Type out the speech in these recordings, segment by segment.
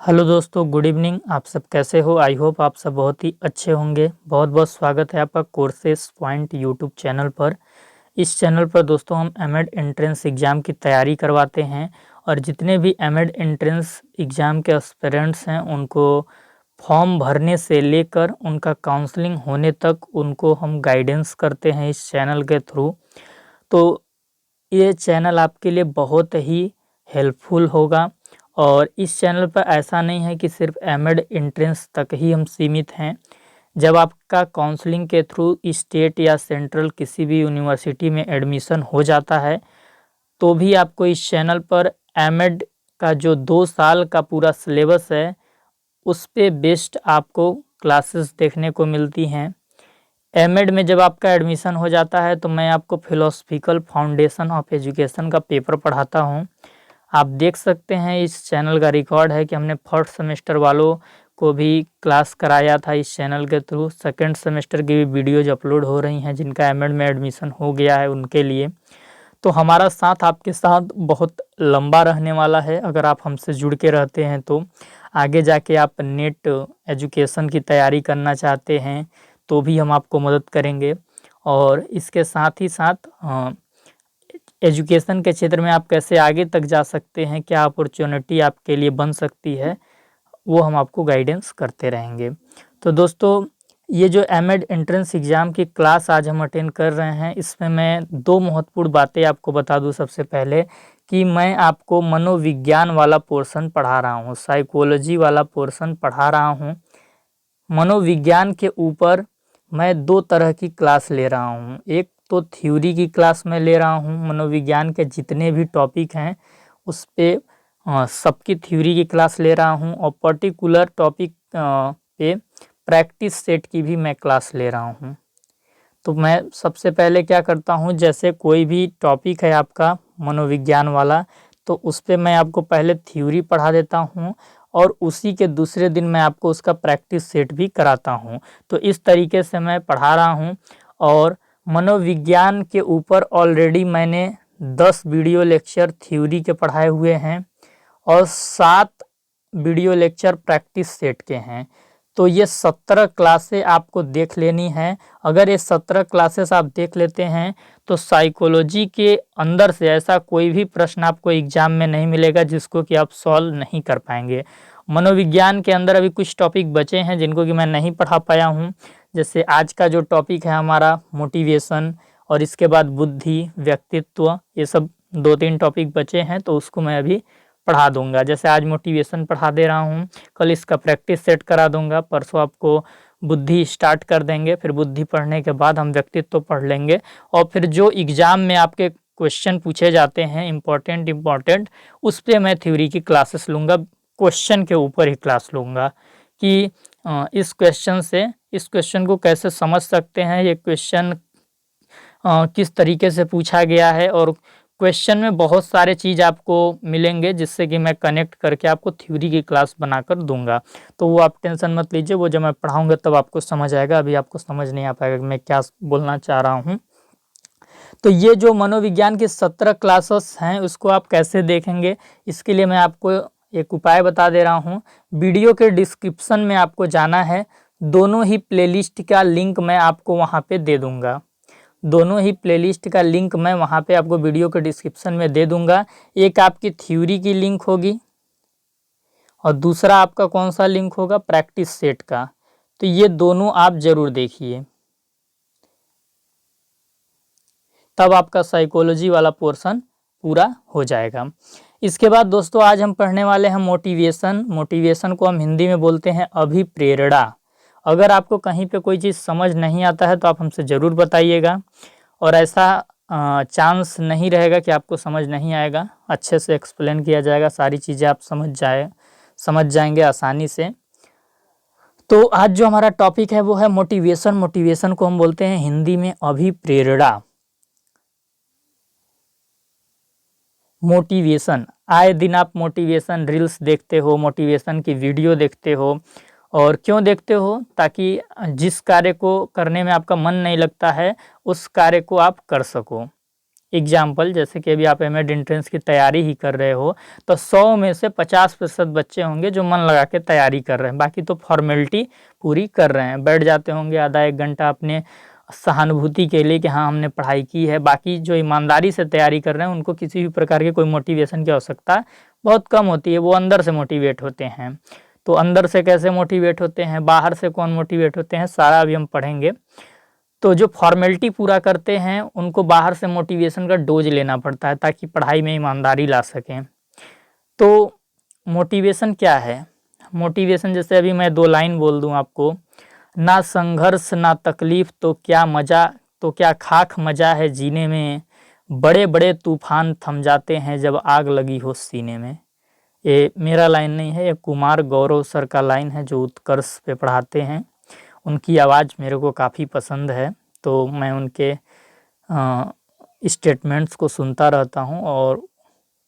Hello दोस्तों, good evening. आप सब कैसे हो? आई होप आप सब बहुत ही अच्छे होंगे। बहुत बहुत स्वागत है आपका कोर्सेस पॉइंट यूट्यूब चैनल पर। इस चैनल पर दोस्तों हम एमएड एंट्रेंस एग्ज़ाम की तैयारी करवाते हैं और जितने भी एमएड एंट्रेंस एग्ज़ाम के एस्पिरेंट्स हैं उनको फॉर्म भरने से लेकर उनका काउंसलिंग होने तक उनको हम गाइडेंस करते हैं इस चैनल के थ्रू। तो ये चैनल आपके लिए बहुत ही हेल्पफुल होगा। और इस चैनल पर ऐसा नहीं है कि सिर्फ एमएड एंट्रेंस तक ही हम सीमित हैं। जब आपका काउंसलिंग के थ्रू स्टेट या सेंट्रल किसी भी यूनिवर्सिटी में एडमिशन हो जाता है तो भी आपको इस चैनल पर एमएड का जो 2 साल का पूरा सिलेबस है उस पे बेस्ड आपको क्लासेस देखने को मिलती हैं। एमएड में जब आपका एडमिशन हो जाता है तो मैं आपको फिलोसफिकल फाउंडेशन ऑफ एजुकेशन का पेपर पढ़ाता हूँ। आप देख सकते हैं इस चैनल का रिकॉर्ड है कि हमने फर्स्ट सेमेस्टर वालों को भी क्लास कराया था इस चैनल के थ्रू। सेकंड सेमेस्टर की भी वीडियोज अपलोड हो रही हैं जिनका एमएड में एडमिशन हो गया है उनके लिए। तो हमारा साथ आपके साथ बहुत लंबा रहने वाला है। अगर आप हमसे जुड़ के रहते हैं तो आगे जाके आप नेट एजुकेशन की तैयारी करना चाहते हैं तो भी हम आपको मदद करेंगे। और इसके साथ ही साथ एजुकेशन के क्षेत्र में आप कैसे आगे तक जा सकते हैं, क्या अपॉर्चुनिटी आपके लिए बन सकती है, वो हम आपको गाइडेंस करते रहेंगे। तो दोस्तों, ये जो एमएड एंट्रेंस एग्ज़ाम की क्लास आज हम अटेंड कर रहे हैं इसमें मैं 2 महत्वपूर्ण बातें आपको बता दूं। सबसे पहले कि मैं आपको मनोविज्ञान वाला पोर्शन पढ़ा रहा हूँ, साइकोलॉजी वाला पोर्शन पढ़ा रहा हूँ। मनोविज्ञान के ऊपर मैं 2 तरह की क्लास ले रहा हूँ। एक तो थ्योरी की क्लास मैं ले रहा हूँ, मनोविज्ञान के जितने भी टॉपिक हैं उस पे सबकी थ्योरी की क्लास ले रहा हूँ और पर्टिकुलर टॉपिक पे प्रैक्टिस सेट की भी मैं क्लास ले रहा हूँ। तो मैं सबसे पहले क्या करता हूँ, जैसे कोई भी टॉपिक है आपका मनोविज्ञान वाला तो उस पे मैं आपको पहले थ्योरी पढ़ा देता हूँ और उसी के दूसरे दिन मैं आपको उसका प्रैक्टिस सेट भी कराता हूँ। तो इस तरीके से मैं पढ़ा रहा हूँ। और मनोविज्ञान के ऊपर ऑलरेडी मैंने 10 वीडियो लेक्चर थ्योरी के पढ़ाए हुए हैं और 7 वीडियो लेक्चर प्रैक्टिस सेट के हैं। तो ये 17 क्लासें आपको देख लेनी है। अगर ये 17 क्लासेस आप देख लेते हैं तो साइकोलॉजी के अंदर से ऐसा कोई भी प्रश्न आपको एग्जाम में नहीं मिलेगा जिसको कि आप सॉल्व नहीं कर पाएंगे। मनोविज्ञान के अंदर अभी कुछ टॉपिक बचे हैं जिनको कि मैं नहीं पढ़ा पाया हूँ। जैसे आज का जो टॉपिक है हमारा मोटिवेशन, और इसके बाद बुद्धि, व्यक्तित्व, ये सब 2-3 टॉपिक बचे हैं तो उसको मैं अभी पढ़ा दूंगा। जैसे आज मोटिवेशन पढ़ा दे रहा हूँ, कल इसका प्रैक्टिस सेट करा दूंगा, परसों आपको बुद्धि स्टार्ट कर देंगे, फिर बुद्धि पढ़ने के बाद हम व्यक्तित्व पढ़ लेंगे। और फिर जो एग्जाम में आपके क्वेश्चन पूछे जाते हैं इम्पोर्टेंट, उस पर मैं थ्योरी की क्लासेस लूँगा, क्वेश्चन के ऊपर ही क्लास लूँगा कि इस क्वेश्चन को कैसे समझ सकते हैं, ये क्वेश्चन किस तरीके से पूछा गया है। और क्वेश्चन में बहुत सारे चीज़ आपको मिलेंगे जिससे कि मैं कनेक्ट करके आपको थ्योरी की क्लास बनाकर दूंगा। तो वो आप टेंशन मत लीजिए, वो जब मैं पढ़ाऊंगा तब आपको समझ आएगा, अभी आपको समझ नहीं आ पाएगा कि मैं क्या बोलना चाह रहा हूँ। तो ये जो मनोविज्ञान की 17 क्लासेस हैं उसको आप कैसे देखेंगे, इसके लिए मैं आपको एक उपाय बता दे रहा हूँ। वीडियो के डिस्क्रिप्शन में आपको जाना है, दोनों ही प्लेलिस्ट का लिंक मैं आपको वहाँ पे दे दूँगा। दोनों ही प्लेलिस्ट का लिंक मैं वहाँ पे आपको वीडियो के डिस्क्रिप्शन में दे दूंगा। एक आपकी थ्योरी की लिंक होगी और दूसरा आपका कौन सा लिंक होगा, प्रैक्टिस सेट का। तो ये दोनों आप जरूर देखिए, तब आपका साइकोलॉजी वाला पोर्शन पूरा हो जाएगा। इसके बाद दोस्तों आज हम पढ़ने वाले हैं मोटिवेशन को हम हिंदी में बोलते हैं अभिप्रेरणा। अगर आपको कहीं पे कोई चीज़ समझ नहीं आता है तो आप हमसे ज़रूर बताइएगा, और ऐसा चांस नहीं रहेगा कि आपको समझ नहीं आएगा। अच्छे से एक्सप्लेन किया जाएगा, सारी चीज़ें आप समझ जाएंगे आसानी से। तो आज जो हमारा टॉपिक है वो है मोटिवेशन को हम बोलते हैं हिंदी में अभिप्रेरणा। मोटिवेशन, आए दिन आप मोटिवेशन रील्स देखते हो, मोटिवेशन की वीडियो देखते हो, और क्यों देखते हो, ताकि जिस कार्य को करने में आपका मन नहीं लगता है उस कार्य को आप कर सको। एग्जाम्पल जैसे कि अभी आप एमएड एंट्रेंस की तैयारी ही कर रहे हो तो 100 में से 50% बच्चे होंगे जो मन लगा के तैयारी कर रहे हैं, बाकी तो फॉर्मेलिटी पूरी कर रहे हैं, बैठ जाते होंगे आधा एक घंटा अपने सहानुभूति के लिए कि हाँ हमने पढ़ाई की है। बाकी जो ईमानदारी से तैयारी कर रहे हैं उनको किसी भी प्रकार के कोई मोटिवेशन की आवश्यकता बहुत कम होती है, वो अंदर से मोटिवेट होते हैं। तो अंदर से कैसे मोटिवेट होते हैं, बाहर से कौन मोटिवेट होते हैं, सारा अभी हम पढ़ेंगे। तो जो फॉर्मेलिटी पूरा करते हैं उनको बाहर से मोटिवेशन का डोज लेना पड़ता है ताकि पढ़ाई में ईमानदारी ला सकें। तो मोटिवेशन क्या है, मोटिवेशन जैसे अभी मैं 2 लाइन बोल दूं आपको, ना संघर्ष ना तकलीफ तो क्या मजा, तो क्या खाक मजा है जीने में, बड़े बड़े तूफान थम जाते हैं जब आग लगी हो सीने में। ये मेरा लाइन नहीं है, ये कुमार गौरव सर का लाइन है जो उत्कर्ष पे पढ़ाते हैं। उनकी आवाज़ मेरे को काफ़ी पसंद है, तो मैं उनके स्टेटमेंट्स को सुनता रहता हूँ और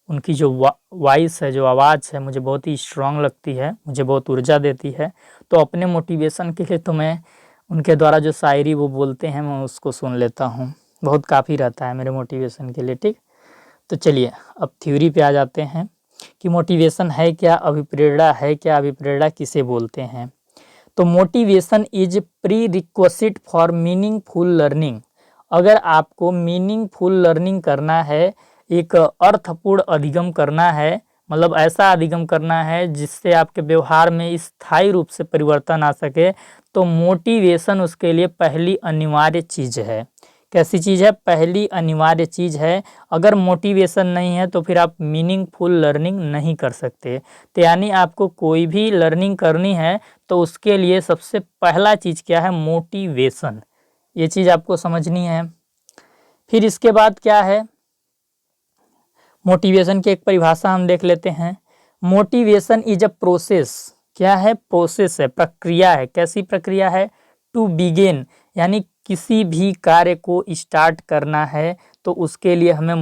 उनकी जो वॉइस है, जो आवाज़ है, मुझे बहुत ही स्ट्रांग लगती है, मुझे बहुत ऊर्जा देती है। तो अपने मोटिवेशन के लिए तो मैं उनके द्वारा जो शायरी वो बोलते हैं मैं उसको सुन लेता हूँ, बहुत काफ़ी रहता है मेरे मोटिवेशन के लिए। ठीक, तो चलिए अब थ्योरी पे आ जाते हैं कि मोटिवेशन है क्या, अभिप्रेरणा है क्या, अभिप्रेरणा किसे बोलते हैं। तो motivation is pre requisite for meaningful learning. अगर आपको मीनिंगफुल लर्निंग करना है, एक अर्थपूर्ण अधिगम करना है, मतलब ऐसा अधिगम करना है जिससे आपके व्यवहार में स्थायी रूप से परिवर्तन आ सके, तो मोटिवेशन उसके लिए पहली अनिवार्य चीज़ है। कैसी चीज़ है, पहली अनिवार्य चीज़ है। अगर मोटिवेशन नहीं है तो फिर आप मीनिंगफुल लर्निंग नहीं कर सकते। तो यानी आपको कोई भी लर्निंग करनी है तो उसके लिए सबसे पहला चीज़ क्या है, मोटिवेशन। ये चीज़ आपको समझनी है। फिर इसके बाद क्या है, मोटिवेशन की एक परिभाषा हम देख लेते हैं। मोटिवेशन इज अ प्रोसेस, क्या है, प्रोसेस है, प्रक्रिया है। कैसी प्रक्रिया है, टू बिगिन, यानी किसी भी कार्य को स्टार्ट करना है तो उसके लिए हमें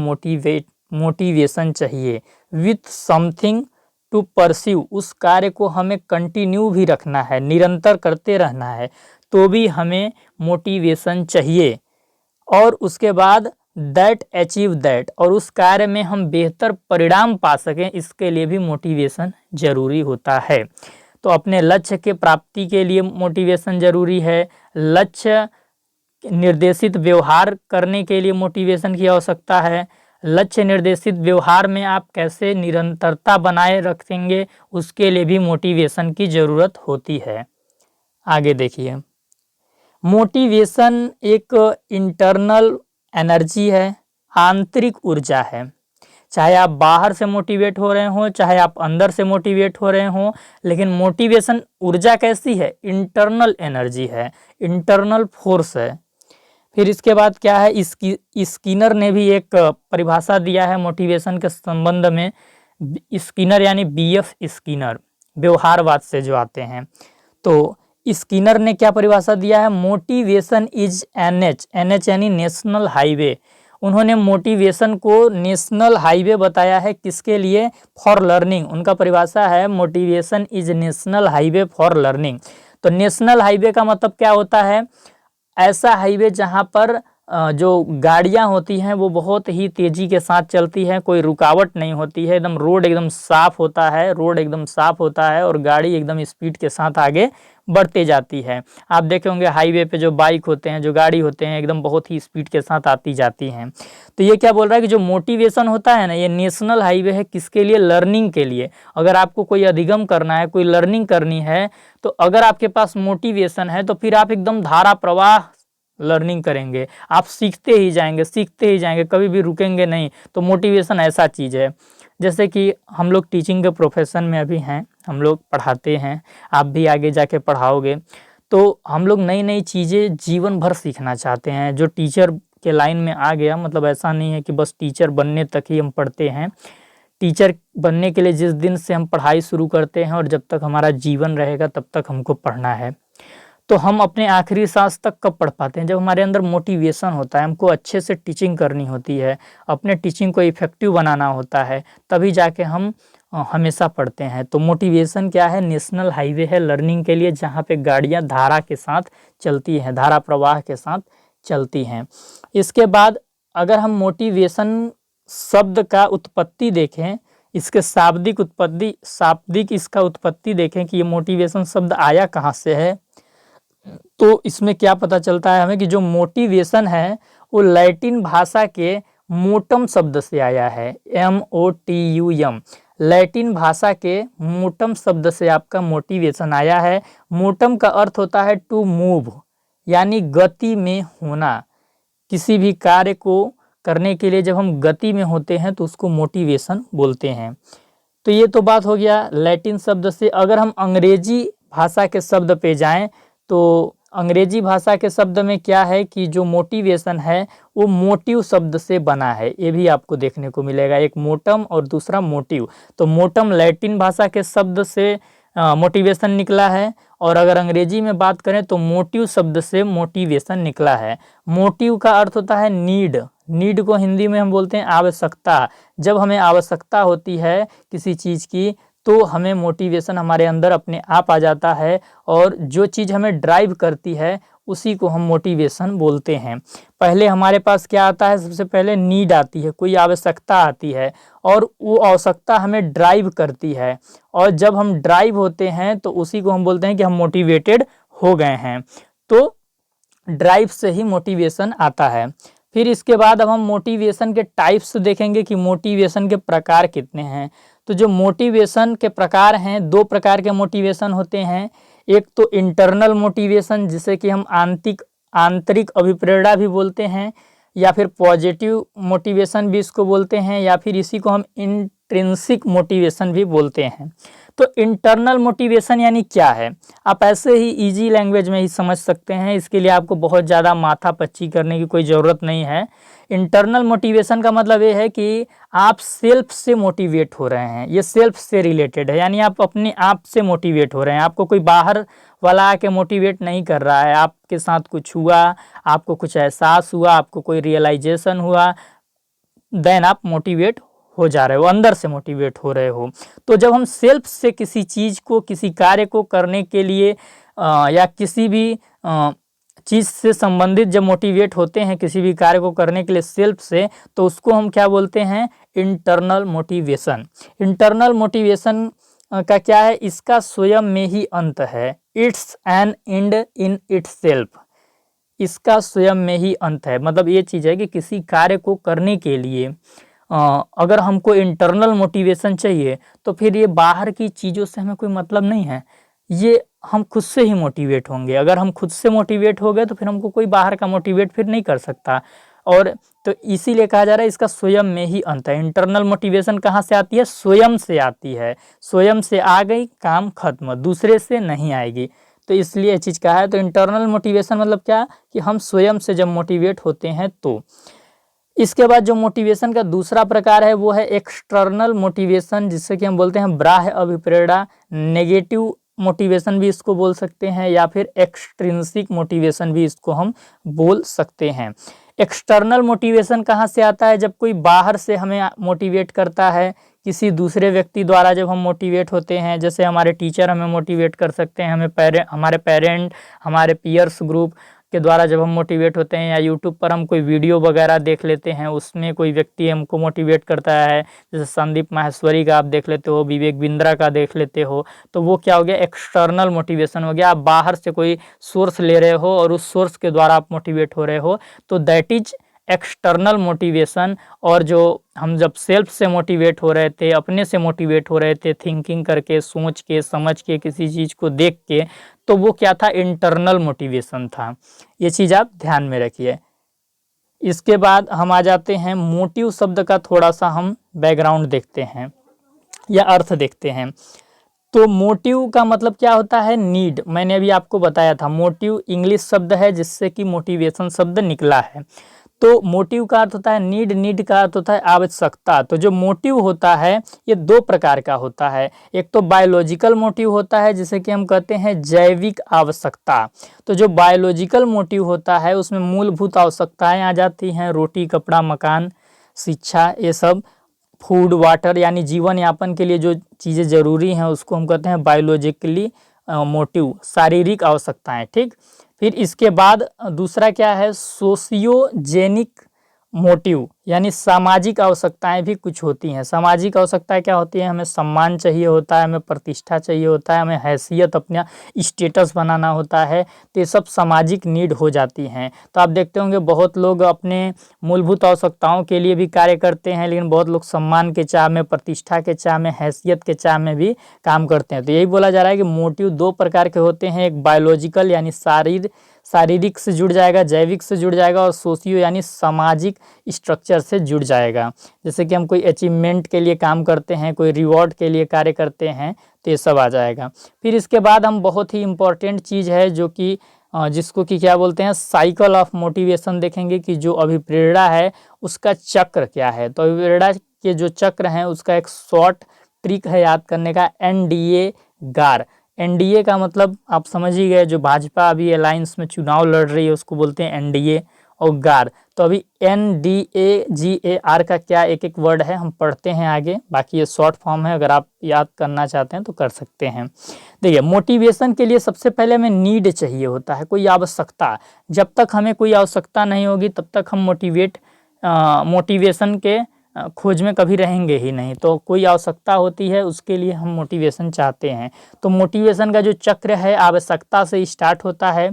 मोटिवेशन चाहिए। विथ समथिंग टू परस्यू, उस कार्य को हमें कंटिन्यू भी रखना है, निरंतर करते रहना है, तो भी हमें मोटिवेशन चाहिए। और उसके बाद दैट अचीव दैट, और उस कार्य में हम बेहतर परिणाम पा सकें, इसके लिए भी मोटिवेशन जरूरी होता है। तो अपने लक्ष्य के प्राप्ति के लिए मोटिवेशन जरूरी है। लक्ष्य निर्देशित व्यवहार करने के लिए मोटिवेशन की आवश्यकता है। लक्ष्य निर्देशित व्यवहार में आप कैसे निरंतरता बनाए रखेंगे, उसके लिए भी मोटिवेशन की ज़रूरत होती है। आगे देखिए, मोटिवेशन एक इंटरनल एनर्जी है, आंतरिक ऊर्जा है। चाहे आप बाहर से मोटिवेट हो रहे हो, चाहे आप अंदर से मोटिवेट हो रहे हो, लेकिन मोटिवेशन ऊर्जा कैसी है, इंटरनल एनर्जी है, इंटरनल फोर्स है। फिर इसके बाद क्या है, स्किनर ने भी एक परिभाषा दिया है मोटिवेशन के संबंध में। स्किनर यानी बीएफ स्किनर, व्यवहारवाद से जो आते हैं। तो स्किनर ने क्या परिभाषा दिया है, मोटिवेशन इज एनएच, एनएच यानी नेशनल हाईवे। उन्होंने मोटिवेशन को नेशनल हाईवे बताया है, किसके लिए, फॉर लर्निंग। उनका परिभाषा है motivation is national highway for learning. तो नेशनल हाईवे का मतलब क्या होता है, ऐसा हाईवे जहां पर जो गाड़ियां होती हैं वो बहुत ही तेजी के साथ चलती है, कोई रुकावट नहीं होती है, एकदम रोड एकदम साफ होता है, रोड एकदम साफ होता है और गाड़ी एकदम स्पीड के साथ आगे बढ़ते जाती है। आप देखे होंगे हाईवे पे जो बाइक होते हैं, जो गाड़ी होते हैं, एकदम बहुत ही स्पीड के साथ आती जाती हैं। तो ये क्या बोल रहा है कि जो मोटिवेशन होता है ना, ये नेशनल हाईवे है, किसके लिए, लर्निंग के लिए। अगर आपको कोई अधिगम करना है, कोई लर्निंग करनी है, तो अगर आपके पास मोटिवेशन है तो फिर आप एकदम धारा प्रवाह लर्निंग करेंगे, आप सीखते ही जाएंगे, सीखते ही जाएंगे, कभी भी रुकेंगे नहीं। तो मोटिवेशन ऐसा चीज़ है। जैसे कि हम लोग टीचिंग के प्रोफेशन में अभी हैं, हम लोग पढ़ाते हैं, आप भी आगे जाके पढ़ाओगे, तो हम लोग नई नई चीज़ें जीवन भर सीखना चाहते हैं। जो टीचर के लाइन में आ गया, मतलब ऐसा नहीं है कि बस टीचर बनने तक ही हम पढ़ते हैं। टीचर बनने के लिए जिस दिन से हम पढ़ाई शुरू करते हैं और जब तक हमारा जीवन रहेगा तब तक हमको पढ़ना है। तो हम अपने आखिरी सांस तक कब पढ़ पाते हैं, जब हमारे अंदर मोटिवेशन होता है, हमको अच्छे से टीचिंग करनी होती है, अपने टीचिंग को इफेक्टिव बनाना होता है, तभी जाके हम हमेशा पढ़ते हैं। तो मोटिवेशन क्या है, नेशनल हाईवे है लर्निंग के लिए, जहाँ पे गाड़ियाँ धारा के साथ चलती हैं, धारा प्रवाह के साथ चलती हैं। इसके बाद अगर हम मोटिवेशन शब्द का उत्पत्ति देखें, इसके शाब्दिक इसका उत्पत्ति देखें कि ये मोटिवेशन शब्द आया कहाँ से है, तो इसमें क्या पता चलता है हमें कि जो मोटिवेशन है वो लैटिन भाषा के मोटम शब्द से आया है। MOTUM, लैटिन भाषा के मोटम शब्द से आपका मोटिवेशन आया है। मोटम का अर्थ होता है टू मूव, यानी गति में होना। किसी भी कार्य को करने के लिए जब हम गति में होते हैं तो उसको मोटिवेशन बोलते हैं। तो ये तो बात हो गया लैटिन शब्द से। अगर हम अंग्रेजी भाषा के शब्द पे जाएं तो अंग्रेजी भाषा के शब्द में क्या है कि जो मोटिवेशन है वो मोटिव शब्द से बना है। ये भी आपको देखने को मिलेगा, एक मोटम और दूसरा मोटिव। तो मोटम लैटिन भाषा के शब्द से मोटिवेशन निकला है, और अगर अंग्रेजी में बात करें तो मोटिव शब्द से मोटिवेशन निकला है। मोटिव का अर्थ होता है नीड। नीड को हिंदी में हम बोलते हैं आवश्यकता। जब हमें आवश्यकता होती है किसी चीज़ की तो हमें मोटिवेशन हमारे अंदर अपने आप आ जाता है, और जो चीज़ हमें ड्राइव करती है उसी को हम मोटिवेशन बोलते हैं। पहले हमारे पास क्या आता है, सबसे पहले नीड आती है, कोई आवश्यकता आती है, और वो आवश्यकता हमें ड्राइव करती है, और जब हम ड्राइव होते हैं तो उसी को हम बोलते हैं कि हम मोटिवेटेड हो गए हैं। तो ड्राइव से ही मोटिवेशन आता है। फिर इसके बाद अब हम मोटिवेशन के टाइप्स देखेंगे कि मोटिवेशन के प्रकार कितने हैं। तो जो मोटिवेशन के प्रकार हैं, दो प्रकार के मोटिवेशन होते हैं। एक तो इंटरनल मोटिवेशन, जिसे कि हम आंतरिक अभिप्रेरणा भी बोलते हैं, या फिर पॉजिटिव मोटिवेशन भी इसको बोलते हैं, या फिर इसी को हम इंट्रिंसिक मोटिवेशन भी बोलते हैं। तो इंटरनल मोटिवेशन यानी क्या है, आप ऐसे ही इजी लैंग्वेज में ही समझ सकते हैं। इसके लिए आपको बहुत ज़्यादा माथापच्ची करने की कोई ज़रूरत नहीं है। इंटरनल मोटिवेशन का मतलब ये है कि आप सेल्फ से मोटिवेट हो रहे हैं, ये सेल्फ से रिलेटेड है, यानी आप अपने आप से मोटिवेट हो रहे हैं। आपको कोई बाहर वाला आके मोटिवेट नहीं कर रहा है। आपके साथ कुछ हुआ, आपको कुछ एहसास हुआ, आपको कोई रियलाइजेशन हुआ, देन आप मोटिवेट हो जा रहे हो, अंदर से मोटिवेट हो रहे हो। तो जब हम सेल्फ से किसी चीज़ को, किसी कार्य को करने के लिए या किसी भी चीज़ से संबंधित जब मोटिवेट होते हैं किसी भी कार्य को करने के लिए सेल्फ से, तो उसको हम क्या बोलते हैं, इंटरनल मोटिवेशन। इंटरनल मोटिवेशन का क्या है, इसका स्वयं में ही अंत है। It's an and in itself, इसका स्वयं में ही अंत है। मतलब ये चीज़ है कि किसी कार्य को करने के लिए अगर हमको इंटरनल मोटिवेशन चाहिए तो फिर ये बाहर की चीज़ों से हमें कोई मतलब नहीं है, ये हम खुद से ही मोटिवेट होंगे। अगर हम खुद से मोटिवेट हो गए तो फिर हमको कोई बाहर का मोटिवेट फिर नहीं कर सकता। और तो इसीलिए कहा जा रहा है इसका स्वयं में ही अंत है। इंटरनल मोटिवेशन कहाँ से आती है, स्वयं से आती है। स्वयं से आ गई, काम खत्म, दूसरे से नहीं आएगी। तो इसलिए ये चीज़ कहा है। तो इंटरनल मोटिवेशन मतलब क्या, कि हम स्वयं से जब मोटिवेट होते हैं तो। इसके बाद जो मोटिवेशन का दूसरा प्रकार है वो है एक्सटर्नल मोटिवेशन, जिससे कि हम बोलते हैं बाह्य अभिप्रेरणा। नेगेटिव मोटिवेशन भी इसको बोल सकते हैं, या फिर एक्सट्रिंसिक मोटिवेशन भी इसको हम बोल सकते हैं। एक्सटर्नल मोटिवेशन कहाँ से आता है, जब कोई बाहर से हमें मोटिवेट करता है, किसी दूसरे व्यक्ति द्वारा जब हम मोटिवेट होते हैं। जैसे हमारे टीचर हमें मोटिवेट कर सकते हैं, हमारे पेरेंट, हमारे पीयर्स ग्रुप के द्वारा जब हम मोटिवेट होते हैं, या यूट्यूब पर हम कोई वीडियो वगैरह देख लेते हैं, उसमें कोई व्यक्ति हमको मोटिवेट करता है। जैसे संदीप माहेश्वरी का आप देख लेते हो, विवेक बिंद्रा का देख लेते हो, तो वो क्या हो गया, एक्सटर्नल मोटिवेशन हो गया। आप बाहर से कोई सोर्स ले रहे हो और उस सोर्स के द्वारा आप मोटिवेट हो रहे हो, तो दैट इज एक्सटर्नल मोटिवेशन। और जो हम जब सेल्फ से मोटिवेट हो रहे थे, अपने से मोटिवेट हो रहे थे, थिंकिंग करके, सोच के, समझ के, किसी चीज़ को देख के, तो वो क्या था, इंटरनल मोटिवेशन था। ये चीज़ आप ध्यान में रखिए। इसके बाद हम आ जाते हैं मोटिव शब्द का थोड़ा सा हम बैकग्राउंड देखते हैं या अर्थ देखते हैं। तो मोटिव का मतलब क्या होता है, नीड। मैंने अभी आपको बताया था, मोटिव इंग्लिश शब्द है जिससे कि मोटिवेशन शब्द निकला है। तो मोटिव का अर्थ होता है नीड, नीड का अर्थ होता है आवश्यकता। तो जो मोटिव होता है ये दो प्रकार का होता है। एक तो बायोलॉजिकल मोटिव होता है, जिसे कि हम कहते हैं जैविक आवश्यकता। तो जो बायोलॉजिकल मोटिव होता है उसमें मूलभूत आवश्यकताएं आ जाती हैं, रोटी, कपड़ा, मकान, शिक्षा, ये सब। फूड, वाटर, यानी जीवन यापन के लिए जो चीज़ें ज़रूरी हैं उसको हम कहते हैं बायोलॉजिकली मोटिव, शारीरिक आवश्यकताएं। ठीक। फिर इसके बाद दूसरा क्या है, सोशियोजेनिक मोटिव यानी सामाजिक आवश्यकताएं भी कुछ होती हैं। सामाजिक आवश्यकताएं क्या होती हैं? हमें सम्मान चाहिए होता है, हमें प्रतिष्ठा चाहिए होता है, हमें हैसियत अपना स्टेटस बनाना होता है। तो ये सब सामाजिक नीड हो जाती हैं। तो आप देखते होंगे बहुत लोग अपने मूलभूत आवश्यकताओं के लिए भी कार्य करते हैं, लेकिन बहुत लोग सम्मान के चाह में, प्रतिष्ठा के चाह में, हैसियत के चाह में भी काम करते हैं। तो यही बोला जा रहा है कि मोटिव दो प्रकार के होते हैं, एक बायोलॉजिकल यानी शारीरिक से जुड़ जाएगा, जैविक से जुड़ जाएगा, और सोशियो यानी सामाजिक स्ट्रक्चर से जुड़ जाएगा। जैसे कि हम कोई अचीवमेंट के लिए काम करते हैं, कोई रिवॉर्ड के लिए कार्य करते हैं, तो ये सब आ जाएगा। फिर इसके बाद हम बहुत ही इम्पोर्टेंट चीज़ है जो कि जिसको कि क्या बोलते हैं, साइकिल ऑफ मोटिवेशन देखेंगे कि जो अभिप्रेरणा है उसका चक्र क्या है। तो अभिप्रेरणा के जो चक्र हैं उसका एक शॉर्ट ट्रिक है याद करने का, NDA गार। NDA का मतलब आप समझ ही गए, जो भाजपा अभी अलायंस में चुनाव लड़ रही है उसको बोलते हैं NDA, और गार। तो अभी NDAGAR का क्या एक एक वर्ड है हम पढ़ते हैं आगे, बाकी ये शॉर्ट फॉर्म है, अगर आप याद करना चाहते हैं तो कर सकते हैं। देखिए मोटिवेशन के लिए सबसे पहले हमें नीड चाहिए होता है, कोई आवश्यकता। जब तक हमें कोई आवश्यकता नहीं होगी तब तक हम मोटिवेशन के खोज में कभी रहेंगे ही नहीं। तो कोई आवश्यकता होती है, उसके लिए हम मोटिवेशन चाहते हैं। तो मोटिवेशन का जो चक्र है आवश्यकता से स्टार्ट होता है,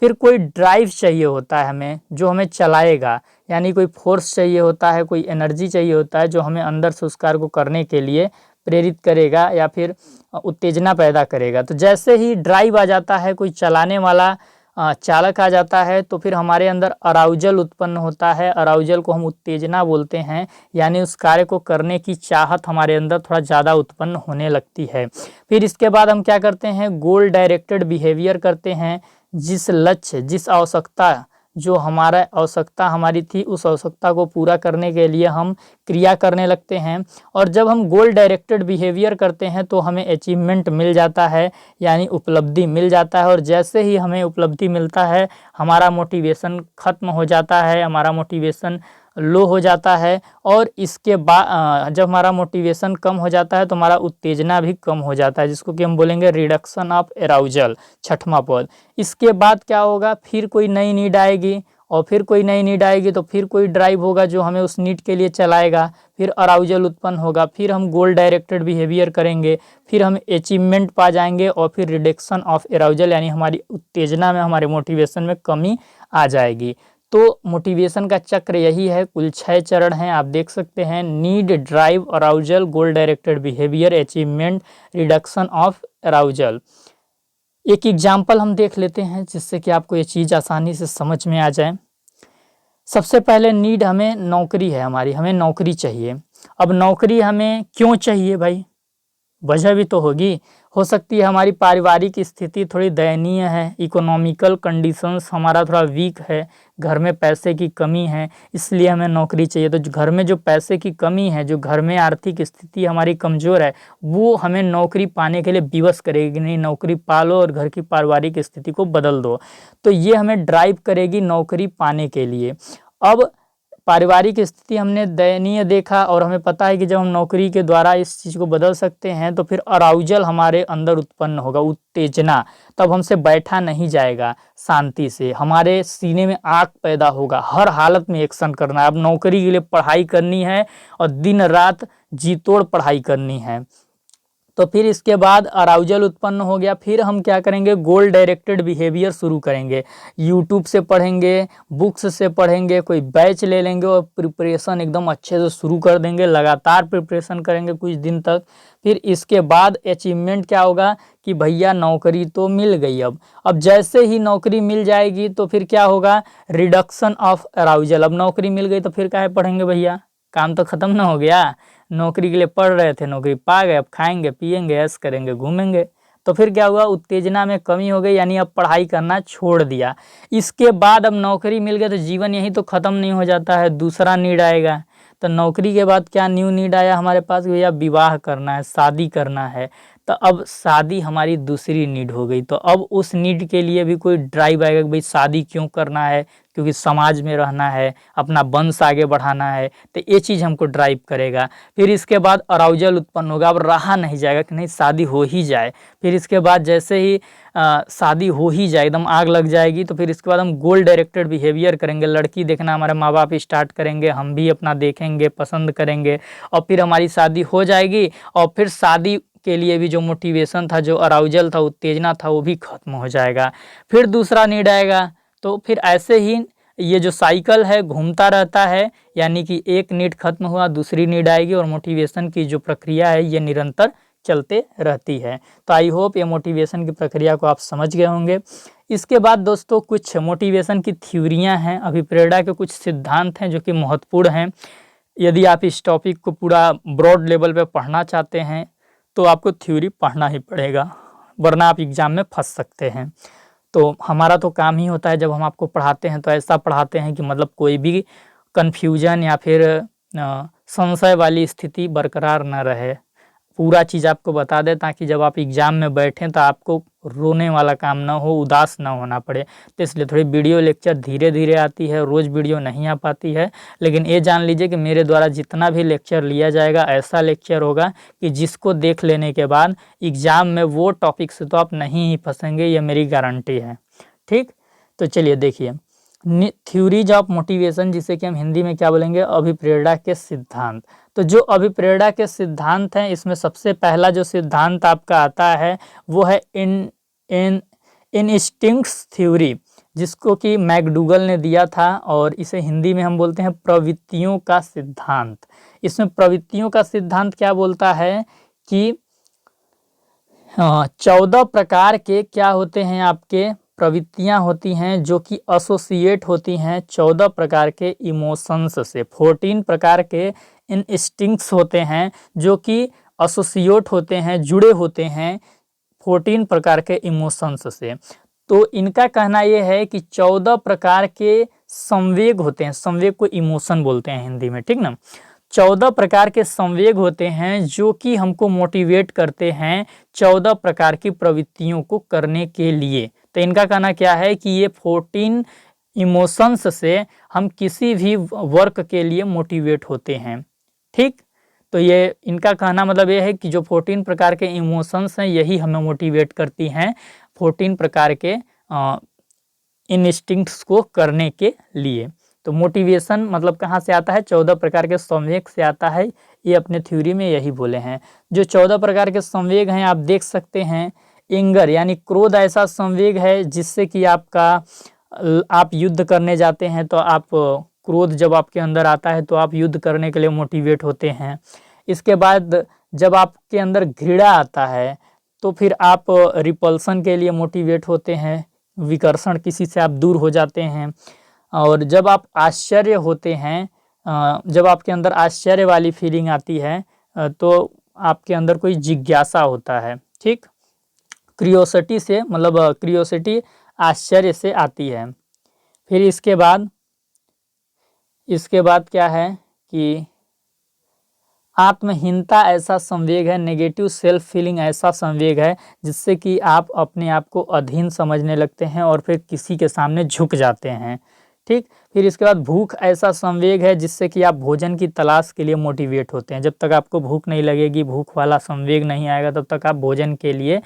फिर कोई ड्राइव चाहिए होता है हमें जो हमें चलाएगा, यानी कोई फोर्स चाहिए होता है, कोई एनर्जी चाहिए होता है जो हमें अंदर से उस कार्य को करने के लिए प्रेरित करेगा या फिर उत्तेजना पैदा करेगा। तो जैसे ही ड्राइव आ जाता है, कोई चलाने वाला चालक आ जाता है, तो फिर हमारे अंदर अराउजल उत्पन्न होता है। अराउजल को हम उत्तेजना बोलते हैं, यानी उस कार्य को करने की चाहत हमारे अंदर थोड़ा ज़्यादा उत्पन्न होने लगती है। फिर इसके बाद हम क्या करते हैं, गोल डायरेक्टेड बिहेवियर करते हैं। जिस लक्ष्य, जिस आवश्यकता, जो हमारा आवश्यकता हमारी थी, उस आवश्यकता को पूरा करने के लिए हम क्रिया करने लगते हैं। और जब हम गोल डायरेक्टेड बिहेवियर करते हैं तो हमें अचीवमेंट मिल जाता है, यानी उपलब्धि मिल जाता है। और जैसे ही हमें उपलब्धि मिलता है हमारा मोटिवेशन खत्म हो जाता है, हमारा मोटिवेशन लो हो जाता है। और इसके बाद जब हमारा मोटिवेशन कम हो जाता है तो हमारा उत्तेजना भी कम हो जाता है, जिसको कि हम बोलेंगे रिडक्शन ऑफ एराउजल, छठवां पद। इसके बाद क्या होगा, फिर कोई नई नीड आएगी, और फिर कोई नई नीड आएगी तो फिर कोई ड्राइव होगा जो हमें उस नीड के लिए चलाएगा, फिर अराउजल उत्पन्न होगा, फिर हम गोल डायरेक्टेड बिहेवियर करेंगे, फिर हम अचीवमेंट पा जाएंगे, और फिर रिडक्शन ऑफ एराउजल यानी हमारी उत्तेजना में, हमारे मोटिवेशन में कमी आ जाएगी। तो मोटिवेशन का चक्र यही है, कुल 6 चरण हैं, आप देख सकते हैं, need, drive, arousal, goal directed behaviour, achievement, reduction of arousal. एक एग्जाम्पल हम देख लेते हैं जिससे कि आपको ये चीज़ आसानी से समझ में आ जाए। सबसे पहले नीड हमें नौकरी है, हमें नौकरी चाहिए। अब नौकरी हमें क्यों चाहिए भाई, वजह भी तो होगी। हो सकती है हमारी पारिवारिक स्थिति थोड़ी दयनीय है, इकोनॉमिकल कंडीशंस हमारा थोड़ा वीक है, घर में पैसे की कमी है, इसलिए हमें नौकरी चाहिए। तो घर में जो पैसे की कमी है, जो घर में आर्थिक स्थिति हमारी कमज़ोर है, वो हमें नौकरी पाने के लिए विवश करेगी, नहीं नौकरी पालो और घर की पारिवारिक स्थिति को बदल दो। तो ये हमें ड्राइव करेगी नौकरी पाने के लिए। अब पारिवारिक स्थिति हमने दयनीय देखा और हमें पता है कि जब हम नौकरी के द्वारा इस चीज़ को बदल सकते हैं तो फिर अराउजल हमारे अंदर उत्पन्न होगा, उत्तेजना। तब हमसे बैठा नहीं जाएगा शांति से, हमारे सीने में आग पैदा होगा, हर हालत में एक्शन करना है। अब नौकरी के लिए पढ़ाई करनी है और दिन रात जी तोड़ पढ़ाई करनी है। तो फिर इसके बाद अराउजल उत्पन्न हो गया, फिर हम क्या करेंगे, गोल डायरेक्टेड बिहेवियर शुरू करेंगे। यूट्यूब से पढ़ेंगे, बुक्स से पढ़ेंगे, कोई बैच ले लेंगे और प्रिपरेशन एकदम अच्छे से शुरू कर देंगे, लगातार प्रिपरेशन करेंगे कुछ दिन तक। फिर इसके बाद अचीवमेंट क्या होगा कि भैया नौकरी तो मिल गई। अब जैसे ही नौकरी मिल जाएगी तो फिर क्या होगा, रिडक्शन ऑफ अराउजल। अब नौकरी मिल गई तो फिर काहे पढ़ेंगे भैया, काम तो खत्म ना हो गया, नौकरी के लिए पढ़ रहे थे, नौकरी पा गए, अब खाएंगे पिएंगे ऐश करेंगे घूमेंगे। तो फिर क्या हुआ, उत्तेजना में कमी हो गई, यानी अब पढ़ाई करना छोड़ दिया। इसके बाद अब नौकरी मिल गई तो जीवन यही तो खत्म नहीं हो जाता है, दूसरा नीड आएगा। तो नौकरी के बाद क्या न्यू नीड आया हमारे पास, भैया विवाह करना है, शादी करना है। तो अब शादी हमारी दूसरी नीड हो गई। तो अब उस नीड के लिए भी कोई ड्राइव आएगा कि भाई शादी क्यों करना है, क्योंकि समाज में रहना है, अपना वंश आगे बढ़ाना है, तो ये चीज़ हमको ड्राइव करेगा। फिर इसके बाद अराउजल उत्पन्न होगा, अब रहा नहीं जाएगा कि नहीं शादी हो ही जाए। फिर इसके बाद जैसे ही शादी हो ही जाए, एकदम आग लग जाएगी, तो फिर इसके बाद हम गोल डायरेक्टेड बिहेवियर करेंगे। लड़की देखना हमारे माँ बाप स्टार्ट करेंगे, हम भी अपना देखेंगे, पसंद करेंगे, और फिर हमारी शादी हो जाएगी। और फिर शादी के लिए भी जो मोटिवेशन था, जो अराउजल था, उत्तेजना था, वो भी खत्म हो जाएगा। फिर दूसरा नीड आएगा। तो फिर ऐसे ही ये जो साइकिल है घूमता रहता है, यानी कि एक नीड खत्म हुआ, दूसरी नीड आएगी, और मोटिवेशन की जो प्रक्रिया है ये निरंतर चलते रहती है। तो आई होप ये मोटिवेशन की प्रक्रिया को आप समझ गए होंगे। इसके बाद दोस्तों कुछ मोटिवेशन की थ्योरियां हैं, अभिप्रेरणा के कुछ सिद्धांत हैं जो कि महत्वपूर्ण हैं। यदि आप इस टॉपिक को पूरा ब्रॉड लेवल पे पढ़ना चाहते हैं तो आपको थ्योरी पढ़ना ही पड़ेगा, वरना आप एग्जाम में फंस सकते हैं। तो हमारा तो काम ही होता है, जब हम आपको पढ़ाते हैं तो ऐसा पढ़ाते हैं कि मतलब कोई भी कन्फ्यूजन या फिर संशय वाली स्थिति बरकरार न रहे, पूरा चीज़ आपको बता दें, ताकि जब आप एग्ज़ाम में बैठें तो आपको रोने वाला काम ना हो, उदास ना होना पड़े। तो इसलिए थोड़ी वीडियो लेक्चर धीरे धीरे आती है, रोज़ वीडियो नहीं आ पाती है, लेकिन ये जान लीजिए कि मेरे द्वारा जितना भी लेक्चर लिया जाएगा ऐसा लेक्चर होगा कि जिसको देख लेने के बाद एग्ज़ाम में वो टॉपिक से तो आप नहीं ही फंसेंगे, ये मेरी गारंटी है। ठीक, तो चलिए देखिए थ्योरीज ऑफ मोटिवेशन, जिसे कि हम हिंदी में क्या बोलेंगे, अभिप्रेरणा के सिद्धांत। तो जो अभिप्रेरणा के सिद्धांत हैं, इसमें सबसे पहला जो सिद्धांत आपका आता है वो है इंस्टिंक्ट्स थ्योरी, जिसको कि मैकडूगल ने दिया था, और इसे हिंदी में हम बोलते हैं प्रवृत्तियों का सिद्धांत। इसमें प्रवृत्तियों का सिद्धांत क्या बोलता है कि 14 प्रकार के क्या होते हैं, आपके प्रवृत्तियां होती हैं जो कि एसोसिएट होती हैं 14 प्रकार के इमोशंस से। 14 प्रकार के इंस्टिंक्ट्स होते हैं जो कि एसोसिएट होते हैं, जुड़े होते हैं 14 प्रकार के इमोशंस से। तो इनका कहना यह है कि 14 प्रकार के संवेग होते हैं, संवेग को इमोशन बोलते हैं हिंदी में, ठीक ना। 14 प्रकार के संवेग होते हैं जो कि हमको मोटिवेट करते हैं 14 प्रकार की प्रवृत्तियों को करने के लिए। तो इनका कहना क्या है कि ये 14 इमोशंस से हम किसी भी वर्क के लिए मोटिवेट होते हैं। ठीक, तो ये इनका कहना मतलब ये है कि जो 14 प्रकार के इमोशंस हैं यही हमें मोटिवेट करती हैं 14 प्रकार के इंस्टिंक्ट्स को करने के लिए। तो मोटिवेशन मतलब कहाँ से आता है, 14 प्रकार के संवेग से आता है, ये अपने थ्योरी में यही बोले हैं। जो 14 प्रकार के संवेग हैं आप देख सकते हैं। एंगर यानी क्रोध ऐसा संवेग है जिससे कि आप युद्ध करने जाते हैं तो आप क्रोध जब आपके अंदर आता है तो आप युद्ध करने के लिए मोटिवेट होते हैं। इसके बाद जब आपके अंदर घृणा आता है तो फिर आप रिपल्सन के लिए मोटिवेट होते हैं, विकर्षण किसी से आप दूर हो जाते हैं। और जब आप आश्चर्य होते हैं, जब आपके अंदर आश्चर्य वाली फीलिंग आती है तो आपके अंदर कोई जिज्ञासा होता है। ठीक, क्रियोसिटी से मतलब क्रियोसिटी आश्चर्य से आती है। फिर इसके बाद क्या है कि आत्महीनता ऐसा संवेग है, नेगेटिव सेल्फ फीलिंग ऐसा संवेग है जिससे कि आप अपने आप को अधीन समझने लगते हैं और फिर किसी के सामने झुक जाते हैं। ठीक, फिर इसके बाद भूख ऐसा संवेग है जिससे कि आप भोजन की तलाश के लिए मोटिवेट होते हैं। जब तक आपको भूख नहीं लगेगी, भूख वाला संवेग नहीं आएगा, तब तक आप भोजन के लिए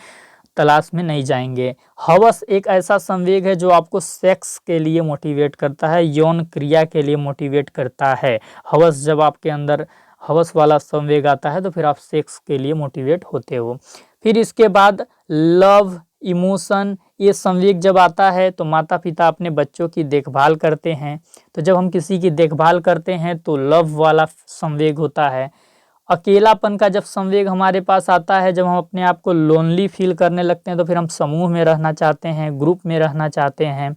तलाश में नहीं जाएंगे। हवस एक ऐसा संवेग है जो आपको सेक्स के लिए मोटिवेट करता है, यौन क्रिया के लिए मोटिवेट करता है। हवस जब आपके अंदर हवस वाला संवेग आता है तो फिर आप सेक्स के लिए मोटिवेट होते हो। फिर इसके बाद लव इमोशन, ये संवेग जब आता है तो माता पिता अपने बच्चों की देखभाल करते हैं, तो जब हम किसी की देखभाल करते हैं तो लव वाला संवेग होता है। अकेलापन का जब संवेग हमारे पास आता है, जब हम अपने आप को लोनली फील करने लगते हैं तो फिर हम समूह में रहना चाहते हैं, ग्रुप में रहना चाहते हैं।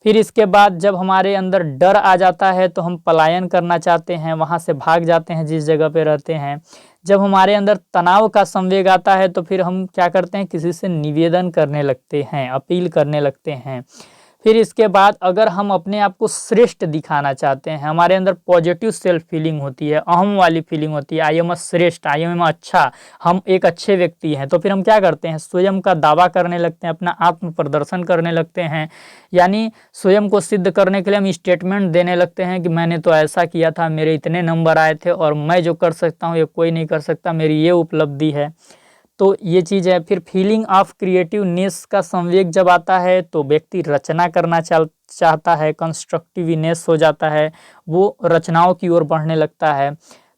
फिर इसके बाद जब हमारे अंदर डर आ जाता है तो हम पलायन करना चाहते हैं, वहाँ से भाग जाते हैं जिस जगह पे रहते हैं। जब हमारे अंदर तनाव का संवेग आता है तो फिर हम क्या करते हैं, किसी से निवेदन करने लगते हैं, अपील करने लगते हैं। फिर इसके बाद अगर हम अपने आप को श्रेष्ठ दिखाना चाहते हैं, हमारे अंदर पॉजिटिव सेल्फ फीलिंग होती है, अहम वाली फीलिंग होती है, आई एम अ श्रेष्ठ, आई एम अच्छा, हम एक अच्छे व्यक्ति हैं, तो फिर हम क्या करते हैं, स्वयं का दावा करने लगते हैं, अपना आत्म प्रदर्शन करने लगते हैं। यानी स्वयं को सिद्ध करने के लिए हम स्टेटमेंट देने लगते हैं कि मैंने तो ऐसा किया था, मेरे इतने नंबर आए थे और मैं जो कर सकता हूँ ये कोई नहीं कर सकता, मेरी ये उपलब्धि है। तो ये चीज़ है। फिर फीलिंग ऑफ क्रिएटिवनेस का संवेग जब आता है तो व्यक्ति रचना करना चाहता है, कंस्ट्रक्टिवनेस हो जाता है, वो रचनाओं की ओर बढ़ने लगता है।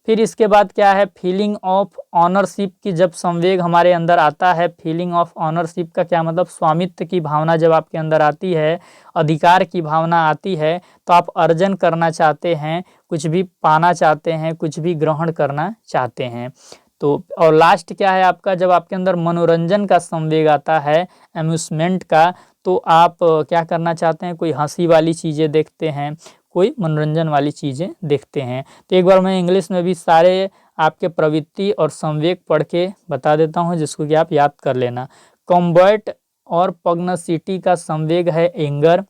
फिर इसके बाद क्या है, फीलिंग ऑफ ऑनरशिप की जब संवेग हमारे अंदर आता है, फीलिंग ऑफ ऑनरशिप का क्या मतलब, स्वामित्व की भावना जब आपके अंदर आती है, अधिकार की भावना आती है, तो आप अर्जन करना चाहते हैं, कुछ भी पाना चाहते हैं, कुछ भी ग्रहण करना चाहते हैं। तो और लास्ट क्या है आपका, जब आपके अंदर मनोरंजन का संवेग आता है, अम्यूजमेंट का, तो आप क्या करना चाहते हैं, कोई हंसी वाली चीज़ें देखते हैं, कोई मनोरंजन वाली चीज़ें देखते हैं। तो एक बार मैं इंग्लिश में भी सारे आपके प्रवृत्ति और संवेग पढ़ के बता देता हूँ, जिसको कि आप याद कर लेना। कॉम्बर्ट और पग्नसिटी का संवेग है एंगर,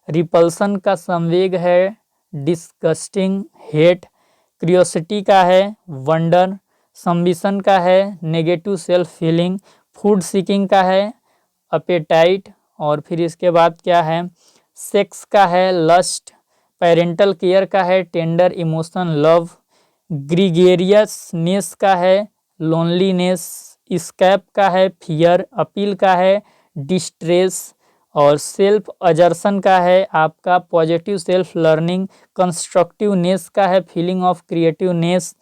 रिपल्सन का संवेग है डिस्गस्टिंग हेट, क्रियोसिटी का है वंडर, संबिशन का है negative self feeling, food seeking का है अपेटाइट, और फिर इसके बाद क्या है, सेक्स का है लस्ट, पेरेंटल केयर का है टेंडर इमोशन लव, ग्रीगेरियसनेस का है लोनलीनेस, स्कैप का है फियर, अपील का है डिस्ट्रेस, और सेल्फ अजर्सन का है आपका पॉजिटिव सेल्फ लर्निंग, कंस्ट्रक्टिवनेस का है फीलिंग ऑफ क्रिएटिवनेस,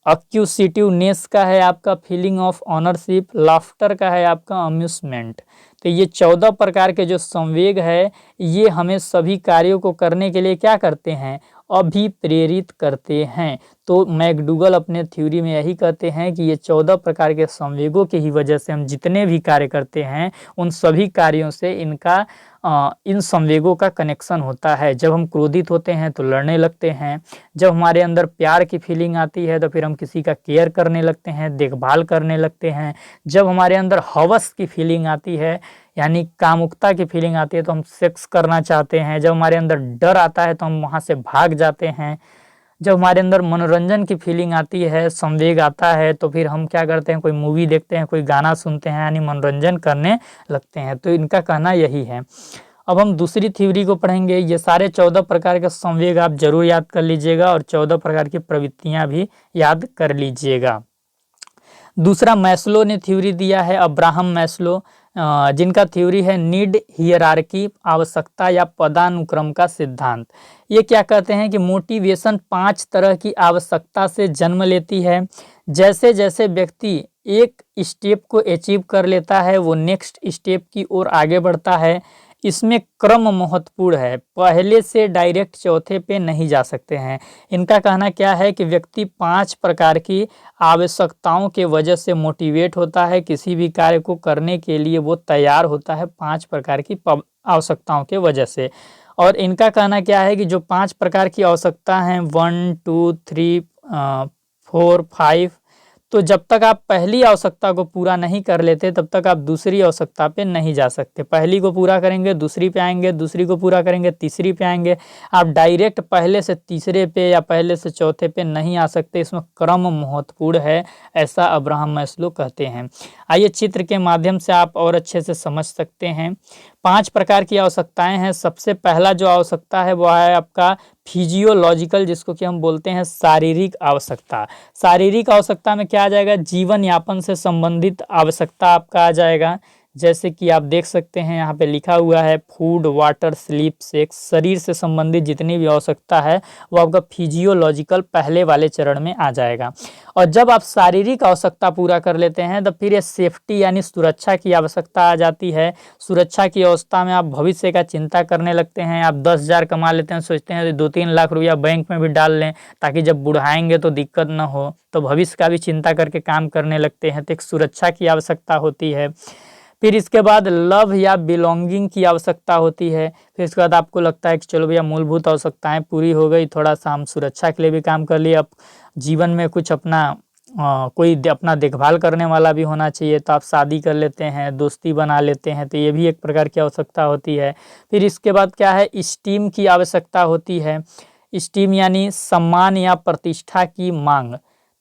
एक्यूसिटिवनेस का है आपका फीलिंग ऑफ ऑनरशिप, लाफ्टर का है आपका अम्यूजमेंट। तो ये 14 प्रकार के जो संवेग है, ये हमें सभी कार्यों को करने के लिए क्या करते हैं, अभिप्रेरित करते हैं। तो मैकडूगल अपने थ्योरी में यही कहते हैं कि ये 14 प्रकार के संवेगों की ही वजह से हम जितने भी कार्य करते हैं, उन सभी कार्यों से इन संवेगों का कनेक्शन होता है। जब हम क्रोधित होते हैं तो लड़ने लगते हैं, जब हमारे अंदर प्यार की फीलिंग आती है तो फिर हम किसी का केयर करने लगते हैं, देखभाल करने लगते हैं, जब हमारे अंदर हवस की फीलिंग आती है, यानी कामुकता की फीलिंग आती है, तो हम सेक्स करना चाहते हैं, जब हमारे अंदर डर आता है तो हम वहाँ से भाग जाते हैं, जब हमारे अंदर मनोरंजन की फीलिंग आती है, संवेग आता है, तो फिर हम क्या करते हैं, कोई मूवी देखते हैं, कोई गाना सुनते हैं, यानी मनोरंजन करने लगते हैं। तो इनका कहना यही है। अब हम दूसरी थ्योरी को पढ़ेंगे। ये सारे 14 प्रकार के संवेग आप जरूर याद कर लीजिएगा और 14 प्रकार की प्रवृत्तियां भी याद कर लीजिएगा। दूसरा मैस्लो ने थ्योरी दिया है, अब्राहम मैस्लो, जिनका थ्योरी है नीड हियरार्की, आवश्यकता या पदानुक्रम का सिद्धांत। ये क्या कहते हैं कि मोटिवेशन 5 तरह की आवश्यकता से जन्म लेती है। जैसे जैसे व्यक्ति एक स्टेप को अचीव कर लेता है, वो नेक्स्ट स्टेप की ओर आगे बढ़ता है। इसमें क्रम महत्वपूर्ण है, पहले से डायरेक्ट चौथे पे नहीं जा सकते हैं। इनका कहना क्या है कि व्यक्ति 5 प्रकार की आवश्यकताओं के वजह से मोटिवेट होता है, किसी भी कार्य को करने के लिए वो तैयार होता है 5 प्रकार की आवश्यकताओं के वजह से। और इनका कहना क्या है कि जो 5 प्रकार की आवश्यकता हैं 1 2 3 4 5, तो जब तक आप पहली आवश्यकता को पूरा नहीं कर लेते तब तक आप दूसरी आवश्यकता पे नहीं जा सकते। पहली को पूरा करेंगे दूसरी पे आएंगे, दूसरी को पूरा करेंगे तीसरी पे आएंगे। आप डायरेक्ट पहले से तीसरे पे या पहले से चौथे पे नहीं आ सकते, इसमें क्रम महत्वपूर्ण है, ऐसा अब्राहम मैस्लो कहते हैं। आइए चित्र के माध्यम से आप और अच्छे से समझ सकते हैं। 5 प्रकार की आवश्यकताएं हैं। सबसे पहला जो आवश्यकता है वो है आपका फिजियोलॉजिकल, जिसको कि हम बोलते हैं शारीरिक आवश्यकता। शारीरिक आवश्यकता में क्या आ जाएगा, जीवन यापन से संबंधित आवश्यकता आपका आ जाएगा। जैसे कि आप देख सकते हैं यहाँ पे लिखा हुआ है फूड वाटर स्लीप सेक्स, शरीर से संबंधित जितनी भी आवश्यकता है वो आपका फिजियोलॉजिकल पहले वाले चरण में आ जाएगा। और जब आप शारीरिक आवश्यकता पूरा कर लेते हैं तो फिर ये सेफ्टी यानी सुरक्षा की आवश्यकता आ जाती है। सुरक्षा की अवस्था में आप भविष्य का चिंता करने लगते हैं। आप 10,000 कमा लेते हैं, सोचते हैं 2-3 लाख रुपया बैंक में भी डाल लें ताकि जब बुढ़ाएंगे तो दिक्कत ना हो, तो भविष्य का भी चिंता करके काम करने लगते हैं। तो एक सुरक्षा की आवश्यकता होती है। फिर इसके बाद लव या बिलोंगिंग की आवश्यकता होती है। फिर इसके बाद आपको लगता है कि चलो भैया मूलभूत आवश्यकताएं पूरी हो गई, थोड़ा सा हम सुरक्षा के लिए भी काम कर लिए, अब जीवन में कुछ अपना कोई अपना देखभाल करने वाला भी होना चाहिए, तो आप शादी कर लेते हैं, दोस्ती बना लेते हैं, तो ये भी एक प्रकार की आवश्यकता होती है। फिर इसके बाद क्या है, स्टीम की आवश्यकता होती है। स्टीम यानी सम्मान या प्रतिष्ठा की मांग,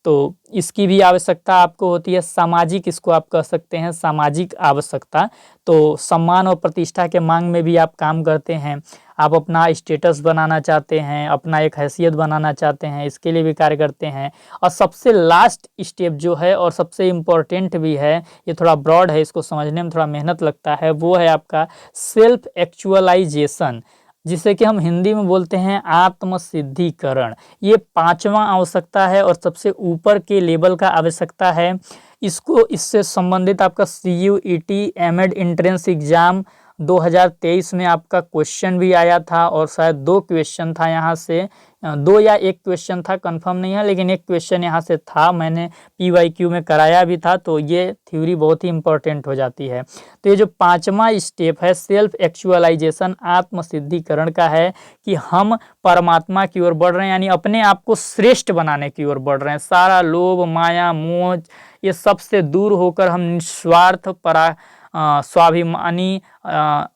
तो इसकी भी आवश्यकता आपको होती है। सामाजिक, इसको आप कह सकते हैं सामाजिक आवश्यकता, तो सम्मान और प्रतिष्ठा के मांग में भी आप काम करते हैं। आप अपना स्टेटस बनाना चाहते हैं, अपना एक हैसियत बनाना चाहते हैं, इसके लिए भी कार्य करते हैं। और सबसे लास्ट स्टेप जो है और सबसे इम्पोर्टेंट भी है, ये थोड़ा ब्रॉड है, इसको समझने में थोड़ा मेहनत लगता है, वो है आपका सेल्फ एक्चुअलाइजेशन, जिसे कि हम हिंदी में बोलते हैं आत्मसिद्धिकरण। ये पांचवा आवश्यकता है और सबसे ऊपर के लेवल का आवश्यकता है। इससे संबंधित आपका CUET एमएड एंट्रेंस एग्जाम 2023 में आपका क्वेश्चन भी आया था, और शायद 2 क्वेश्चन था यहाँ से, 2 या 1 क्वेश्चन था, कंफर्म नहीं है, लेकिन 1 क्वेश्चन यहाँ से था, मैंने PYQ में कराया भी था। तो ये थ्योरी बहुत ही इंपॉर्टेंट हो जाती है। तो ये जो पांचवा स्टेप है सेल्फ एक्चुअलाइजेशन, आत्मसिद्धिकरण का है, कि हम परमात्मा की ओर बढ़ रहे हैं, यानी अपने आप को श्रेष्ठ बनाने की ओर बढ़ रहे हैं। सारा लोभ, माया, मोह, ये सबसे दूर होकर हम निस्वार्थ, स्वाभिमानी,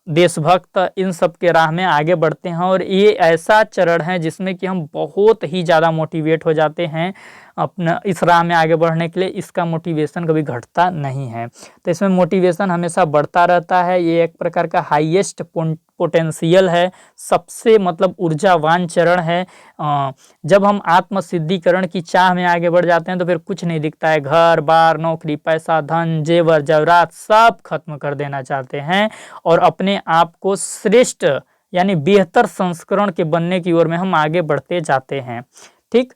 देशभक्त, इन सब के राह में आगे बढ़ते हैं। और ये ऐसा चरण है जिसमें कि हम बहुत ही ज़्यादा मोटिवेट हो जाते हैं अपना इस राह में आगे बढ़ने के लिए। इसका मोटिवेशन कभी घटता नहीं है, तो इसमें मोटिवेशन हमेशा बढ़ता रहता है। ये एक प्रकार का हाईएस्ट पोटेंशियल है, सबसे मतलब ऊर्जावान चरण है। जब हम आत्मसिद्धिकरण की चाह में आगे बढ़ जाते हैं तो फिर कुछ नहीं दिखता है, घर बार, नौकरी, पैसा, धन, जेवर जेवरात सब खत्म कर देना चाहते हैं, और अपने आप को श्रेष्ठ यानी बेहतर संस्करण के बनने की ओर में हम आगे बढ़ते जाते हैं। ठीक,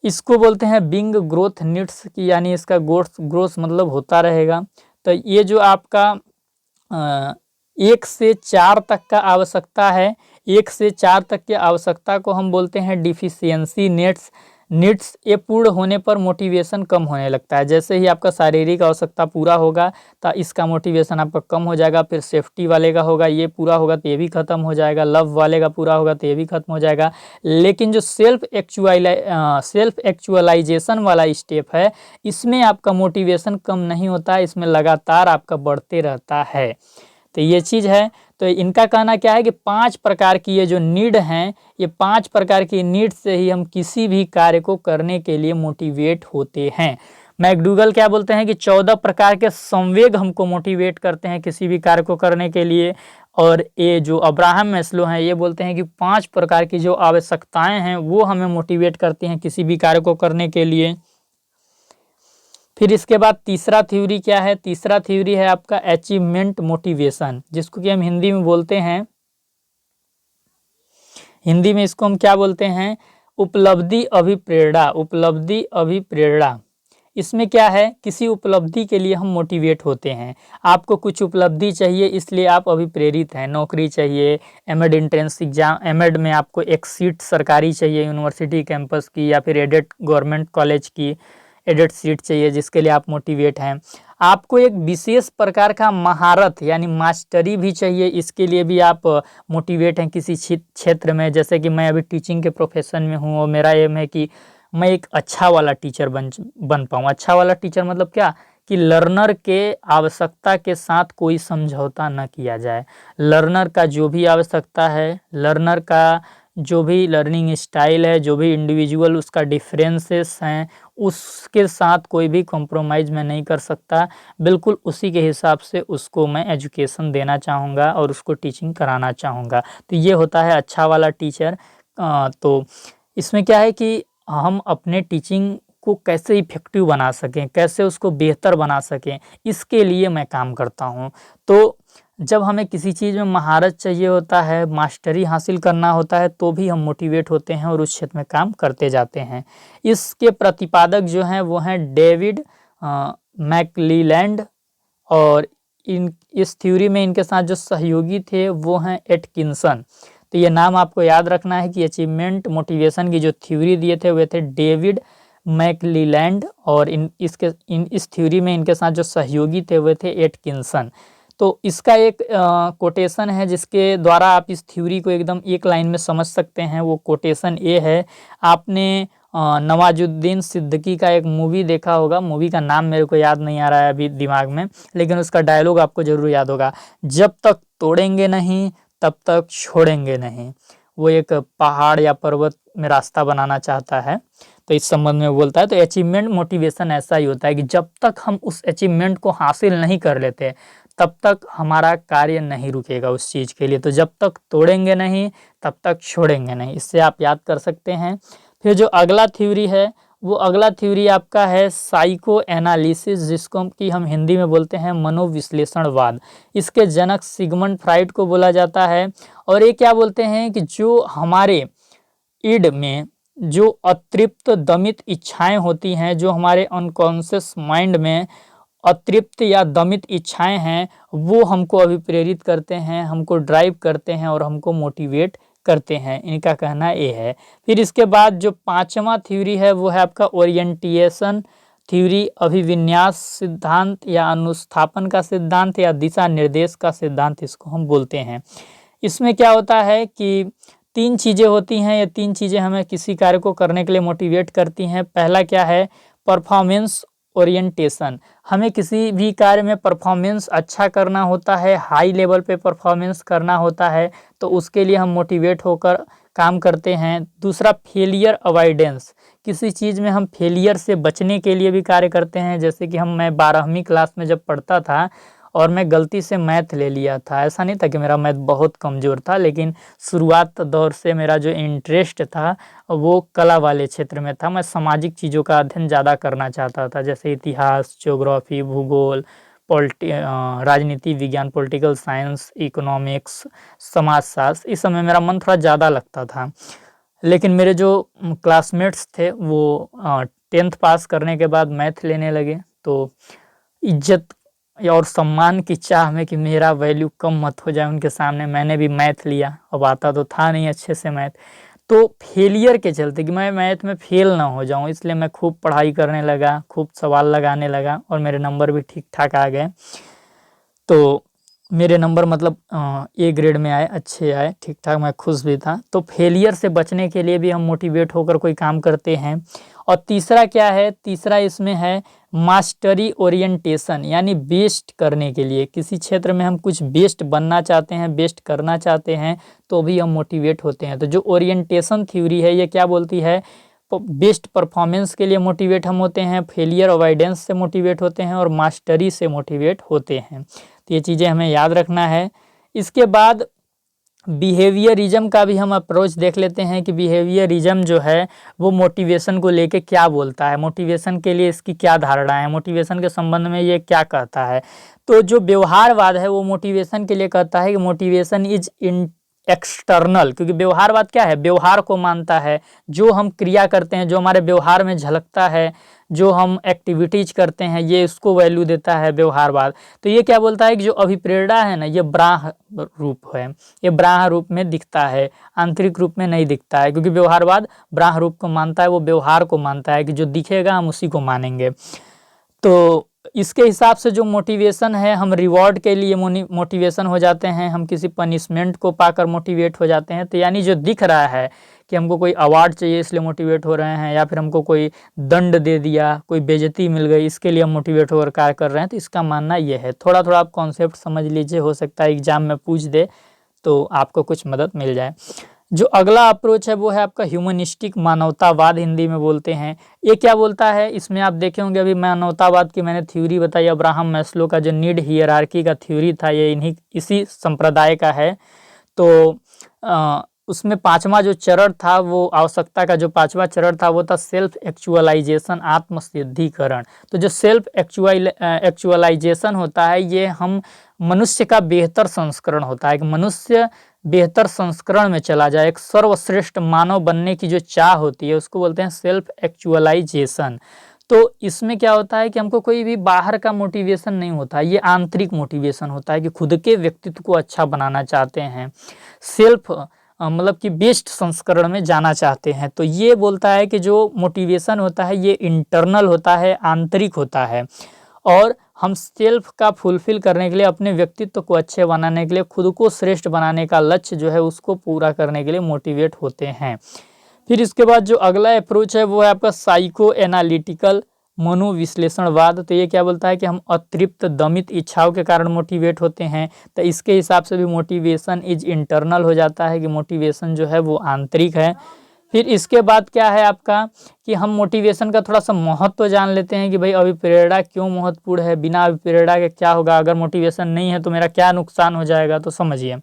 इसको बोलते हैं बिंग ग्रोथ नीड्स की, यानी इसका ग्रोथ मतलब होता रहेगा। तो ये जो आपका 1 से 4 तक का आवश्यकता है, 1 से 4 तक की आवश्यकता को हम बोलते हैं डिफिशियंसी नीड्स। ये पूर्ण होने पर मोटिवेशन कम होने लगता है। जैसे ही आपका शारीरिक आवश्यकता पूरा होगा तो इसका मोटिवेशन आपका कम हो जाएगा। फिर सेफ्टी वाले का होगा, ये पूरा होगा तो ये भी खत्म हो जाएगा। लव वाले का पूरा होगा तो ये भी खत्म हो जाएगा। लेकिन जो सेल्फ एक्चुअलाइजेशन वाला स्टेप है, इसमें आपका मोटिवेशन कम नहीं होता है, इसमें लगातार आपका बढ़ते रहता है। तो ये चीज़ है। तो इनका कहना क्या है कि 5 प्रकार की ये जो नीड हैं, ये 5 प्रकार की नीड से ही हम किसी भी कार्य को करने के लिए मोटिवेट होते हैं। मैकडूगल क्या बोलते हैं कि 14 प्रकार के संवेग हमको मोटिवेट करते हैं किसी भी कार्य को करने के लिए। और ये जो अब्राहम मैस्लो हैं, ये बोलते हैं कि 5 प्रकार की जो आवश्यकताएं हैं वो हमें मोटिवेट करती हैं किसी भी कार्य को करने के लिए। फिर इसके बाद तीसरा थ्योरी क्या है, तीसरा थ्योरी है आपका अचीवमेंट मोटिवेशन, जिसको कि हम हिंदी में बोलते हैं, हिंदी में इसको हम क्या बोलते हैं, उपलब्धि अभिप्रेरणा। उपलब्धि अभिप्रेरणा, इसमें क्या है, किसी उपलब्धि के लिए हम मोटिवेट होते हैं। आपको कुछ उपलब्धि चाहिए इसलिए आप अभिप्रेरित हैं। नौकरी चाहिए, एमएड एंट्रेंस एग्जाम, एमएड में आपको एक सीट सरकारी चाहिए यूनिवर्सिटी कैंपस की, या फिर एडेड गवर्नमेंट कॉलेज की एडेड सीट चाहिए, जिसके लिए आप मोटिवेट हैं। आपको एक विशेष प्रकार का महारत यानी मास्टरी भी चाहिए, इसके लिए भी आप मोटिवेट हैं किसी क्षेत्र में। जैसे कि मैं अभी टीचिंग के प्रोफेशन में हूँ और मेरा एम है कि मैं एक अच्छा वाला टीचर बन पाऊँ। अच्छा वाला टीचर मतलब क्या, कि लर्नर के आवश्यकता के साथ कोई समझौता न किया जाए। लर्नर का जो भी आवश्यकता है, लर्नर का जो भी लर्निंग स्टाइल है, जो भी इंडिविजुअल उसका डिफरेंसेस हैं, उसके साथ कोई भी कॉम्प्रोमाइज़ मैं नहीं कर सकता। बिल्कुल उसी के हिसाब से उसको मैं एजुकेशन देना चाहूँगा और उसको टीचिंग कराना चाहूँगा। तो ये होता है अच्छा वाला टीचर। तो इसमें क्या है कि हम अपने टीचिंग को कैसे इफ़ेक्टिव बना सकें, कैसे उसको बेहतर बना सकें, इसके लिए मैं काम करता हूँ। तो जब हमें किसी चीज़ में महारत चाहिए होता है, मास्टरी हासिल करना होता है, तो भी हम मोटिवेट होते हैं और उस क्षेत्र में काम करते जाते हैं। इसके प्रतिपादक जो हैं वो हैं डेविड मैकक्लीलैंड, और इस थ्योरी में इनके साथ जो सहयोगी थे वो हैं एटकिंसन। तो ये नाम आपको याद रखना है कि अचीवमेंट मोटिवेशन की जो थ्योरी दिए थे वे थे डेविड मैकक्लीलैंड, और इस थ्योरी में इनके साथ जो सहयोगी थे वे थे एटकिंसन। तो इसका एक कोटेशन है जिसके द्वारा आप इस थ्योरी को एकदम एक लाइन में समझ सकते हैं। वो कोटेशन ये है, आपने नवाजुद्दीन सिद्दीकी का एक मूवी देखा होगा, मूवी का नाम मेरे को याद नहीं आ रहा है अभी दिमाग में, लेकिन उसका डायलॉग आपको जरूर याद होगा, जब तक तोड़ेंगे नहीं तब तक छोड़ेंगे नहीं। वो एक पहाड़ या पर्वत में रास्ता बनाना चाहता है, तो इस संबंध में बोलता है। तो अचीवमेंट मोटिवेशन ऐसा ही होता है कि जब तक हम उस अचीवमेंट को हासिल नहीं कर लेते तब तक हमारा कार्य नहीं रुकेगा उस चीज़ के लिए। तो जब तक तोड़ेंगे नहीं तब तक छोड़ेंगे नहीं, इससे आप याद कर सकते हैं। फिर जो अगला थ्योरी है, वो अगला थ्योरी आपका है साइको एनालिसिस, जिसको कि हम हिंदी में बोलते हैं मनोविश्लेषणवाद। इसके जनक सिगमंड फ्राइड को बोला जाता है। और ये क्या बोलते हैं कि जो हमारे ईड में जो अतृप्त दमित इच्छाएं होती हैं, जो हमारे अनकॉन्शियस माइंड में अतृप्त या दमित इच्छाएं हैं, वो हमको अभिप्रेरित करते हैं, हमको ड्राइव करते हैं और हमको मोटिवेट करते हैं, इनका कहना ये है। फिर इसके बाद जो पांचवा थ्योरी है वो है आपका ओरिएंटेशन थ्योरी, अभिविन्यास सिद्धांत या अनुस्थापन का सिद्धांत या दिशा निर्देश का सिद्धांत इसको हम बोलते हैं। इसमें क्या होता है कि तीन चीज़ें होती हैं, ये तीन चीज़ें हमें किसी कार्य को करने के लिए मोटिवेट करती हैं। पहला क्या है, परफॉर्मेंस ओरिएंटेशन। हमें किसी भी कार्य में परफॉर्मेंस अच्छा करना होता है, हाई लेवल पे परफॉर्मेंस करना होता है, तो उसके लिए हम मोटिवेट होकर काम करते हैं। दूसरा फेलियर अवॉइडेंस, किसी चीज़ में हम फेलियर से बचने के लिए भी कार्य करते हैं। जैसे कि मैं 12वीं क्लास में जब पढ़ता था और मैं गलती से मैथ ले लिया था, ऐसा नहीं था कि मेरा मैथ बहुत कमज़ोर था, लेकिन शुरुआत दौर से मेरा जो इंटरेस्ट था वो कला वाले क्षेत्र में था। मैं सामाजिक चीज़ों का अध्ययन ज़्यादा करना चाहता था, जैसे इतिहास, ज्योग्राफी, भूगोल, राजनीति विज्ञान, पॉलिटिकल साइंस, इकोनॉमिक्स, समाजशास्त्र। इस समय मेरा मन थोड़ा ज़्यादा लगता था। लेकिन मेरे जो क्लासमेट्स थे वो 10th पास करने के बाद मैथ लेने लगे, तो इज्जत और सम्मान की चाह में कि मेरा वैल्यू कम मत हो जाए उनके सामने, मैंने भी मैथ लिया। अब आता तो था नहीं अच्छे से मैथ, तो फेलियर के चलते कि मैं मैथ में फेल ना हो जाऊं, इसलिए मैं खूब पढ़ाई करने लगा, खूब सवाल लगाने लगा और मेरे नंबर भी ठीक ठाक आ गए। तो मेरे नंबर मतलब ए ग्रेड में आए, अच्छे आए, ठीक ठाक, मैं खुश भी था। तो फेलियर से बचने के लिए भी हम मोटिवेट होकर कोई काम करते हैं। और तीसरा क्या है, तीसरा इसमें है मास्टरी ओरिएंटेशन, यानी बेस्ट करने के लिए। किसी क्षेत्र में हम कुछ बेस्ट बनना चाहते हैं, बेस्ट करना चाहते हैं, तो भी हम मोटिवेट होते हैं। तो जो ओरिएंटेशन थ्योरी है ये क्या बोलती है, बेस्ट परफॉर्मेंस के लिए मोटिवेट हम होते हैं, फेलियर अवॉइडेंस से मोटिवेट होते हैं और मास्टरी से मोटिवेट होते हैं। तो ये चीज़ें हमें याद रखना है। इसके बाद बिहेवियरिज्म का भी हम अप्रोच देख लेते हैं कि बिहेवियरिज्म जो है वो मोटिवेशन को लेके क्या बोलता है, मोटिवेशन के लिए इसकी क्या धारणा है, मोटिवेशन के संबंध में ये क्या कहता है। तो जो व्यवहारवाद है वो मोटिवेशन के लिए कहता है कि मोटिवेशन इज इन एक्सटर्नल, क्योंकि व्यवहारवाद क्या है, व्यवहार को मानता है। जो हम क्रिया करते हैं, जो हमारे व्यवहार में झलकता है, जो हम एक्टिविटीज करते हैं, ये इसको वैल्यू देता है व्यवहारवाद। तो ये क्या बोलता है कि जो अभिप्रेरणा है ना, ये ब्राह्य रूप है, ये ब्राह्य रूप में दिखता है, आंतरिक रूप में नहीं दिखता है, क्योंकि व्यवहारवाद ब्राह्य रूप को मानता है, वो व्यवहार को मानता है कि जो दिखेगा हम उसी को मानेंगे। तो इसके हिसाब से जो मोटिवेशन है, हम रिवॉर्ड के लिए मोटिवेशन हो जाते हैं, हम किसी पनिशमेंट को पाकर मोटिवेट हो जाते हैं। तो यानी जो दिख रहा है कि हमको कोई अवार्ड चाहिए इसलिए मोटिवेट हो रहे हैं, या फिर हमको कोई दंड दे दिया, कोई बेइज्जती मिल गई, इसके लिए हम मोटिवेट होकर कार्य कर रहे हैं। तो इसका मानना ये है। थोड़ा थोड़ा आप कॉन्सेप्ट समझ लीजिए, हो सकता है एग्जाम में पूछ दे तो आपको कुछ मदद मिल जाए। जो अगला अप्रोच है वो है आपका ह्यूमनिस्टिक, मानवतावाद हिंदी में बोलते हैं। ये क्या बोलता है, इसमें आप देखे होंगे अभी मानवतावाद की मैंने थ्योरी बताई, अब्राहम मैस्लो का जो नीड हियरार्की का थ्योरी था, ये इसी संप्रदाय का है। तो उसमें पांचवा जो चरण था, वो आवश्यकता का जो पांचवा चरण था वो था सेल्फ एक्चुअलाइजेशन, आत्मसिद्धीकरण। तो जो सेल्फ एक्चुअलाइजेशन होता है, ये हम मनुष्य का बेहतर संस्करण होता है कि मनुष्य बेहतर संस्करण में चला जाए, एक सर्वश्रेष्ठ मानव बनने की जो चाह होती है उसको बोलते हैं सेल्फ एक्चुअलाइजेशन। तो इसमें क्या होता है कि हमको कोई भी बाहर का मोटिवेशन नहीं होता, ये आंतरिक मोटिवेशन होता है कि खुद के व्यक्तित्व को अच्छा बनाना चाहते हैं, सेल्फ मतलब कि बेस्ट संस्करण में जाना चाहते हैं। तो ये बोलता है कि जो मोटिवेशन होता है ये इंटरनल होता है, आंतरिक होता है, और हम सेल्फ का फुलफिल करने के लिए, अपने व्यक्तित्व को अच्छे बनाने के लिए, खुद को श्रेष्ठ बनाने का लक्ष्य जो है उसको पूरा करने के लिए मोटिवेट होते हैं। फिर इसके बाद जो अगला अप्रोच है वो है आपका साइको एनालिटिकल मनोविश्लेषणवाद। तो ये क्या बोलता है कि हम अतृप्त दमित इच्छाओं के कारण मोटिवेट होते हैं। तो इसके हिसाब से भी मोटिवेशन इज इंटरनल हो जाता है कि मोटिवेशन जो है वो आंतरिक है। फिर इसके बाद क्या है आपका कि हम मोटिवेशन का थोड़ा सा महत्व जान लेते हैं कि भाई अभिप्रेरणा क्यों महत्वपूर्ण है, बिना अभिप्रेरणा के क्या होगा, अगर मोटिवेशन नहीं है तो मेरा क्या नुकसान हो जाएगा। तो समझिए,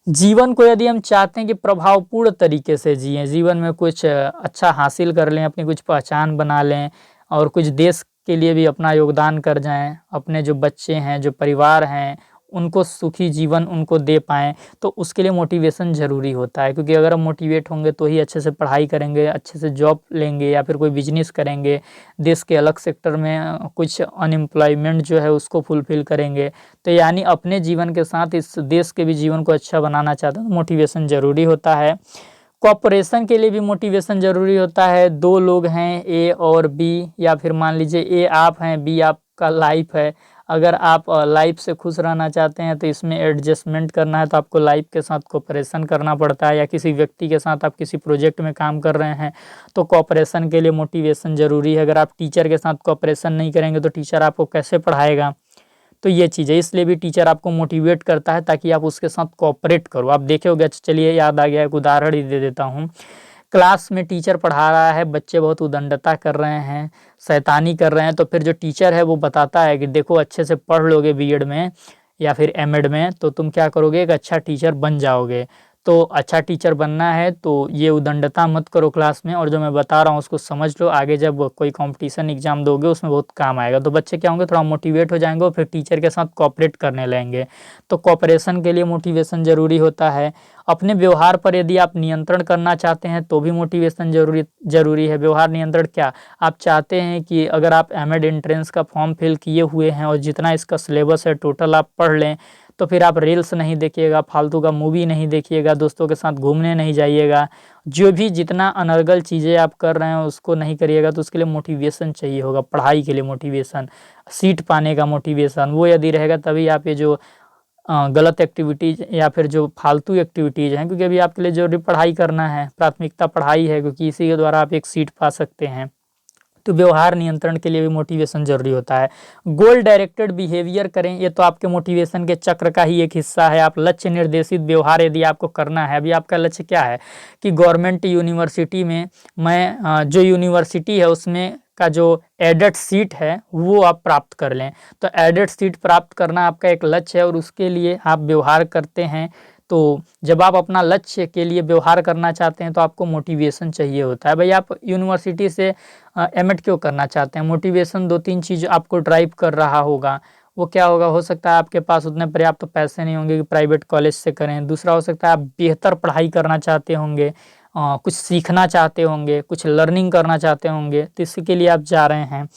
जीवन को यदि हम चाहते हैं कि प्रभावपूर्ण तरीके से जिएं, जीवन में कुछ अच्छा हासिल कर लें, अपनी कुछ पहचान बना लें और कुछ देश के लिए भी अपना योगदान कर जाएं, अपने जो बच्चे हैं, जो परिवार हैं, उनको सुखी जीवन उनको दे पाएँ, तो उसके लिए मोटिवेशन ज़रूरी होता है। क्योंकि अगर हम मोटिवेट होंगे तो ही अच्छे से पढ़ाई करेंगे, अच्छे से जॉब लेंगे या फिर कोई बिजनेस करेंगे, देश के अलग सेक्टर में कुछ अनएम्प्लॉयमेंट जो है उसको फुलफ़िल करेंगे। तो यानी अपने जीवन के साथ इस देश के भी जीवन को अच्छा बनाना चाहते हैं तो मोटिवेशन ज़रूरी होता है। कोऑपरेशन के लिए भी मोटिवेशन ज़रूरी होता है। 2 लोग हैं ए और बी, या फिर मान लीजिए ए आप हैं, बी आपका लाइफ है। अगर आप लाइफ से खुश रहना चाहते हैं तो इसमें एडजस्टमेंट करना है, तो आपको लाइफ के साथ कोऑपरेशन करना पड़ता है। या किसी व्यक्ति के साथ आप किसी प्रोजेक्ट में काम कर रहे हैं तो कोऑपरेशन के लिए मोटिवेशन ज़रूरी है। अगर आप टीचर के साथ कोऑपरेशन नहीं करेंगे तो टीचर आपको कैसे पढ़ाएगा। तो ये चीज़ है, इसलिए भी टीचर आपको मोटिवेट करता है ताकि आप उसके साथ कोऑपरेट करो। आप देखे होंगे, चलिए याद आ गया, एक उदाहरण ही दे देता हूँ। क्लास में टीचर पढ़ा रहा है, बच्चे बहुत उद्दंडता कर रहे हैं, शैतानी कर रहे हैं, तो फिर जो टीचर है वो बताता है कि देखो अच्छे से पढ़ लोगे बीएड में या फिर एमएड में तो तुम क्या करोगे, एक अच्छा टीचर बन जाओगे। तो अच्छा टीचर बनना है तो ये उद्दंडता मत करो क्लास में, और जो मैं बता रहा हूँ उसको समझ लो, आगे जब कोई कंपटीशन एग्जाम दोगे उसमें बहुत काम आएगा। तो बच्चे क्या होंगे, थोड़ा मोटिवेट हो जाएंगे और फिर टीचर के साथ कोऑपरेट करने लगेंगे। तो कोऑपरेशन के लिए मोटिवेशन ज़रूरी होता है। अपने व्यवहार पर यदि आप नियंत्रण करना चाहते हैं तो भी मोटिवेशन ज़रूरी है। व्यवहार नियंत्रण क्या, आप चाहते हैं कि अगर आप एमएड एंट्रेंस का फॉर्म फिल किए हुए हैं और जितना इसका सिलेबस है टोटल आप पढ़ लें, तो फिर आप रील्स नहीं देखिएगा, फालतू का मूवी नहीं देखिएगा, दोस्तों के साथ घूमने नहीं जाइएगा, जो भी जितना अनर्गल चीज़ें आप कर रहे हैं उसको नहीं करिएगा। तो उसके लिए मोटिवेशन चाहिए होगा, पढ़ाई के लिए मोटिवेशन, सीट पाने का मोटिवेशन, वो यदि रहेगा तभी आप ये जो गलत एक्टिविटीज़ या फिर जो फालतू एक्टिविटीज़ हैं, क्योंकि अभी आपके लिए जो पढ़ाई करना है, प्राथमिकता पढ़ाई है, क्योंकि इसी के द्वारा आप एक सीट पा सकते हैं। तो व्यवहार नियंत्रण के लिए भी मोटिवेशन ज़रूरी होता है। गोल डायरेक्टेड बिहेवियर करें, ये तो आपके मोटिवेशन के चक्र का ही एक हिस्सा है। आप लक्ष्य निर्देशित व्यवहार यदि आपको करना है, अभी आपका लक्ष्य क्या है कि गवर्नमेंट यूनिवर्सिटी में मैं जो यूनिवर्सिटी है उसमें का जो एडेड सीट है वो आप प्राप्त कर लें। तो एडेड सीट प्राप्त करना आपका एक लक्ष्य है और उसके लिए आप व्यवहार करते हैं। तो जब आप अपना लक्ष्य के लिए व्यवहार करना चाहते हैं तो आपको मोटिवेशन चाहिए होता है। भाई आप यूनिवर्सिटी से एमएड क्यों करना चाहते हैं, मोटिवेशन 2-3 चीज़ आपको ड्राइव कर रहा होगा। वो क्या होगा, हो सकता है आपके पास उतने पर्याप्त पैसे नहीं होंगे कि प्राइवेट कॉलेज से करें। दूसरा हो सकता है आप बेहतर पढ़ाई करना चाहते होंगे, कुछ सीखना चाहते होंगे, कुछ लर्निंग करना चाहते होंगे, तो इसके लिए आप जा रहे हैं।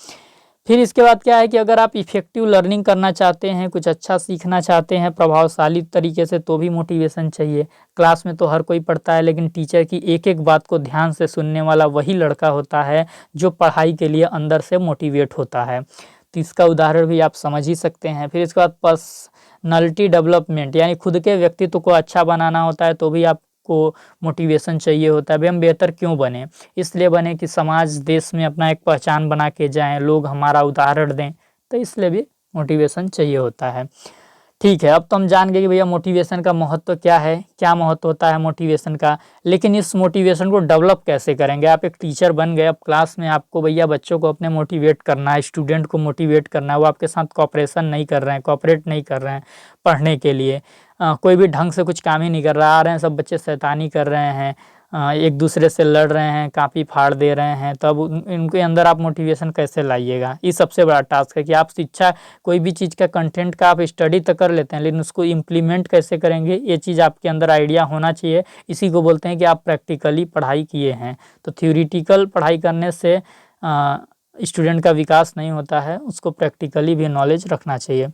फिर इसके बाद क्या है कि अगर आप इफ़ेक्टिव लर्निंग करना चाहते हैं, कुछ अच्छा सीखना चाहते हैं प्रभावशाली तरीके से, तो भी मोटिवेशन चाहिए। क्लास में तो हर कोई पढ़ता है, लेकिन टीचर की एक एक बात को ध्यान से सुनने वाला वही लड़का होता है जो पढ़ाई के लिए अंदर से मोटिवेट होता है। तो इसका उदाहरण भी आप समझ ही सकते हैं। फिर इसके बाद पर्सनैलिटी डेवलपमेंट, यानी खुद के व्यक्तित्व को अच्छा बनाना होता है, तो भी आपको मोटिवेशन चाहिए होता है। भाई हम बेहतर क्यों बने, इसलिए बने कि समाज देश में अपना एक पहचान बना के जाएं, लोग हमारा उदाहरण दें, तो इसलिए भी मोटिवेशन चाहिए होता है। ठीक है, अब तो हम जान गए कि भैया मोटिवेशन का महत्व क्या है, क्या महत्व होता है मोटिवेशन का। लेकिन इस मोटिवेशन को डेवलप कैसे करेंगे। आप एक टीचर बन गए, अब क्लास में आपको भैया बच्चों को अपने मोटिवेट करना है, स्टूडेंट को मोटिवेट करना है, वो आपके साथ कोऑपरेशन नहीं कर रहे हैं, कोऑपरेट नहीं कर रहे हैं पढ़ने के लिए, कोई भी ढंग से कुछ काम ही नहीं कर रहा, आ रहे हैं सब बच्चे शैतानी कर रहे हैं, एक दूसरे से लड़ रहे हैं, कापी फाड़ दे रहे हैं, तब इनके अंदर आप मोटिवेशन कैसे लाइएगा। ये सबसे बड़ा टास्क है कि आप शिक्षा, कोई भी चीज़ का कंटेंट का आप स्टडी तो कर लेते हैं, लेकिन उसको इम्प्लीमेंट कैसे करेंगे, ये चीज़ आपके अंदर आइडिया होना चाहिए। इसी को बोलते हैं कि आप प्रैक्टिकली पढ़ाई किए हैं। तो थ्योरेटिकल पढ़ाई करने से स्टूडेंट का विकास नहीं होता है, उसको प्रैक्टिकली भी नॉलेज रखना चाहिए।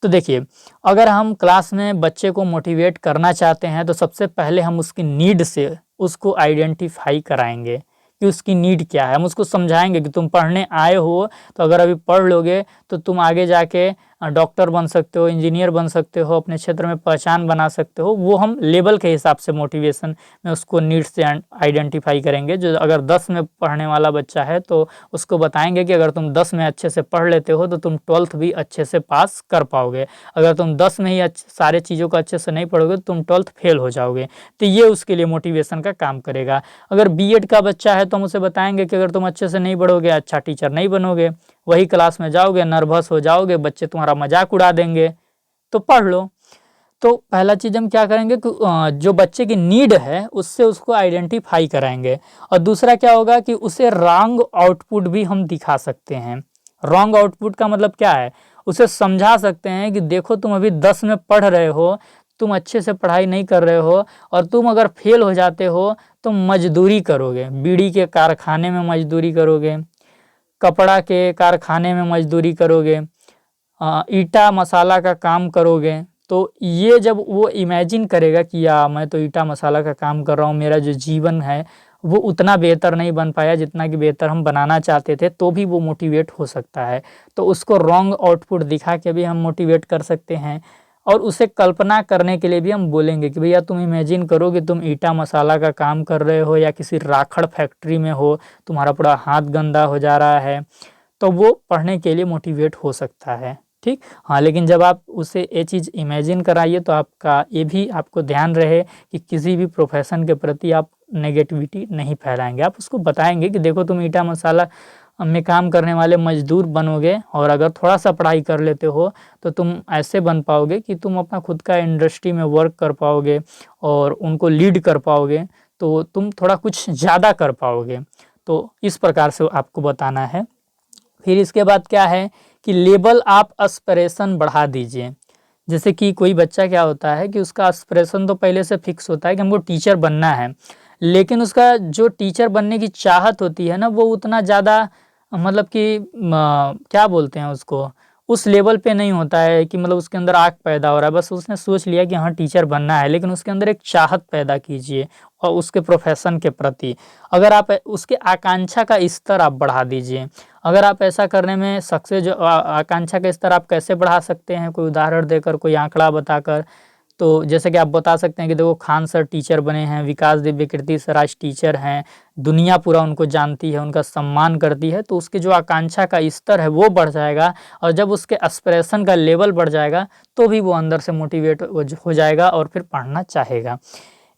तो देखिए, अगर हम क्लास में बच्चे को मोटिवेट करना चाहते हैं तो सबसे पहले हम उसकी नीड से उसको आइडेंटिफाई कराएंगे कि उसकी नीड क्या है। हम उसको समझाएंगे कि तुम पढ़ने आए हो, तो अगर अभी पढ़ लोगे तो तुम आगे जाके डॉक्टर बन सकते हो, इंजीनियर बन सकते हो, अपने क्षेत्र में पहचान बना सकते हो, वो हम लेवल के हिसाब से मोटिवेशन में उसको नीड्स से आइडेंटिफाई करेंगे। जो अगर 10 में पढ़ने वाला बच्चा है तो उसको बताएंगे कि अगर तुम 10 में अच्छे से पढ़ लेते हो तो तुम 12th भी अच्छे से पास कर पाओगे। अगर तुम 10 में ही सारे चीज़ों को अच्छे से नहीं पढ़ोगे तो तुम 12th फेल हो जाओगे। तो ये उसके लिए मोटिवेशन का काम करेगा। अगर बीएड का बच्चा है तो हम उसे बताएंगे कि अगर तुम अच्छे से नहीं पढ़ोगे, अच्छा टीचर नहीं बनोगे, वही क्लास में जाओगे, नर्वस हो जाओगे, बच्चे तुम्हारा मजाक उड़ा देंगे, तो पढ़ लो। तो पहला चीज़ हम क्या करेंगे कि जो बच्चे की नीड है उससे उसको आइडेंटिफाई कराएंगे। और दूसरा क्या होगा कि उसे रॉन्ग आउटपुट भी हम दिखा सकते हैं। रॉन्ग आउटपुट का मतलब क्या है, उसे समझा सकते हैं कि देखो तुम अभी 10 में पढ़ रहे हो, तुम अच्छे से पढ़ाई नहीं कर रहे हो, और तुम अगर फेल हो जाते हो तो मजदूरी करोगे, बीड़ी के कारखाने में मजदूरी करोगे, कपड़ा के कारखाने में मजदूरी करोगे, ईटा मसाला का काम करोगे। तो ये जब वो इमेजिन करेगा कि या मैं तो ईटा मसाला का काम कर रहा हूँ, मेरा जो जीवन है वो उतना बेहतर नहीं बन पाया जितना कि बेहतर हम बनाना चाहते थे, तो भी वो मोटिवेट हो सकता है। तो उसको रॉन्ग आउटपुट दिखा के भी हम मोटिवेट कर सकते हैं। और उसे कल्पना करने के लिए भी हम बोलेंगे कि भैया तुम इमेजिन करो कि तुम ईटा मसाला का काम कर रहे हो या किसी राखड़ फैक्ट्री में हो, तुम्हारा पूरा हाथ गंदा हो जा रहा है, तो वो पढ़ने के लिए मोटिवेट हो सकता है। ठीक, हाँ, लेकिन जब आप उसे ये चीज़ इमेजिन कराइए तो आपका ये भी आपको ध्यान रहे कि किसी भी प्रोफेशन के प्रति आप नेगेटिविटी नहीं फैलाएंगे। आप उसको बताएंगे कि देखो तुम ईटा मसाला में काम करने वाले मजदूर बनोगे, और अगर थोड़ा सा पढ़ाई कर लेते हो तो तुम ऐसे बन पाओगे कि तुम अपना खुद का इंडस्ट्री में वर्क कर पाओगे और उनको लीड कर पाओगे, तो तुम थोड़ा कुछ ज़्यादा कर पाओगे। तो इस प्रकार से आपको बताना है। फिर इसके बाद क्या है कि लेवल आप एस्पिरेशन बढ़ा दीजिए। जैसे कि कोई बच्चा क्या होता है कि उसका एस्पिरेशन तो पहले से फिक्स होता है कि हमको टीचर बनना है, लेकिन उसका जो टीचर बनने की चाहत होती है ना, वो उतना ज़्यादा मतलब कि क्या बोलते हैं उसको, उस लेवल पे नहीं होता है कि मतलब उसके अंदर आग पैदा हो रहा है। बस उसने सोच लिया कि हाँ टीचर बनना है, लेकिन उसके अंदर एक चाहत पैदा कीजिए और उसके प्रोफेशन के प्रति अगर आप उसके आकांक्षा का स्तर आप बढ़ा दीजिए। अगर आप ऐसा करने में सक्सेस, जो आकांक्षा का स्तर आप कैसे बढ़ा सकते हैं, कोई उदाहरण देकर, कोई आंकड़ा बताकर। तो जैसे कि आप बता सकते हैं कि देखो खान सर टीचर बने हैं, विकास दिव्यकीर्ति सर आज टीचर हैं, दुनिया पूरा उनको जानती है, उनका सम्मान करती है, तो उसकी जो आकांक्षा का स्तर है वो बढ़ जाएगा। और जब उसके एस्पिरेशन का लेवल बढ़ जाएगा तो भी वो अंदर से मोटिवेट हो जाएगा और फिर पढ़ना चाहेगा।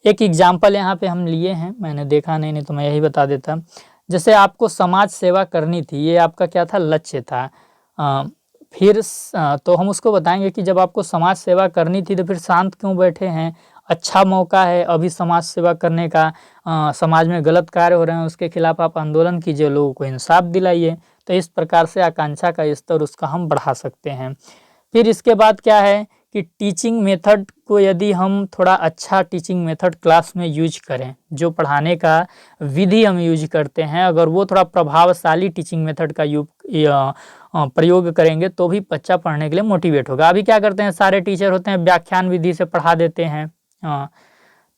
एक एग्जाम्पल यहाँ पे हम लिए हैं, मैंने देखा नहीं तो मैं यही बता देता। जैसे आपको समाज सेवा करनी थी, ये आपका क्या था, लक्ष्य था। तो हम उसको बताएंगे कि जब आपको समाज सेवा करनी थी तो फिर शांत क्यों बैठे हैं, अच्छा मौका है अभी समाज सेवा करने का। समाज में गलत कार्य हो रहे हैं उसके खिलाफ आप आंदोलन कीजिए, लोगों को इंसाफ दिलाइए। तो इस प्रकार से आकांक्षा का स्तर उसका हम बढ़ा सकते हैं। फिर इसके बाद क्या है कि टीचिंग मेथड को यदि हम थोड़ा अच्छा टीचिंग मेथड क्लास में यूज करें, जो पढ़ाने का विधि हम यूज करते हैं, अगर वो थोड़ा प्रभावशाली टीचिंग मेथड का प्रयोग करेंगे तो भी बच्चा पढ़ने के लिए मोटिवेट होगा। अभी क्या करते हैं, सारे टीचर होते हैं व्याख्यान विधि से पढ़ा देते हैं,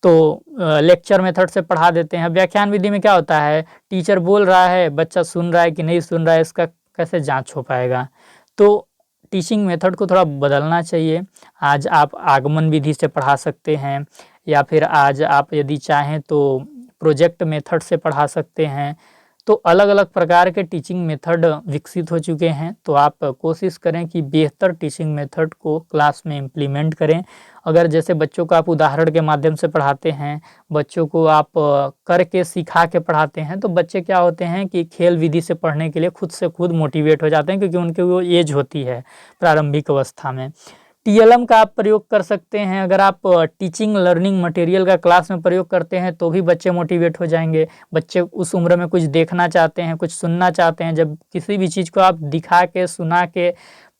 तो लेक्चर मेथड से पढ़ा देते हैं। व्याख्यान विधि में क्या होता है, टीचर बोल रहा है, बच्चा सुन रहा है कि नहीं सुन रहा है, इसका कैसे जांच हो पाएगा। तो टीचिंग मेथड को थोड़ा बदलना चाहिए। आज आप आगमन विधि से पढ़ा सकते हैं, या फिर आज आप यदि चाहें तो प्रोजेक्ट मेथड से पढ़ा सकते हैं। तो अलग अलग प्रकार के टीचिंग मेथड विकसित हो चुके हैं, तो आप कोशिश करें कि बेहतर टीचिंग मेथड को क्लास में इम्प्लीमेंट करें। अगर जैसे बच्चों को आप उदाहरण के माध्यम से पढ़ाते हैं, बच्चों को आप करके सिखा के पढ़ाते हैं, तो बच्चे क्या होते हैं कि खेल विधि से पढ़ने के लिए खुद से खुद मोटिवेट हो जाते हैं, क्योंकि उनकी वो एज होती है प्रारंभिक अवस्था में। टीएलएम का आप प्रयोग कर सकते हैं। अगर आप टीचिंग लर्निंग मटेरियल का क्लास में प्रयोग करते हैं तो भी बच्चे मोटिवेट हो जाएंगे। बच्चे उस उम्र में कुछ देखना चाहते हैं, कुछ सुनना चाहते हैं। जब किसी भी चीज़ को आप दिखा के सुना के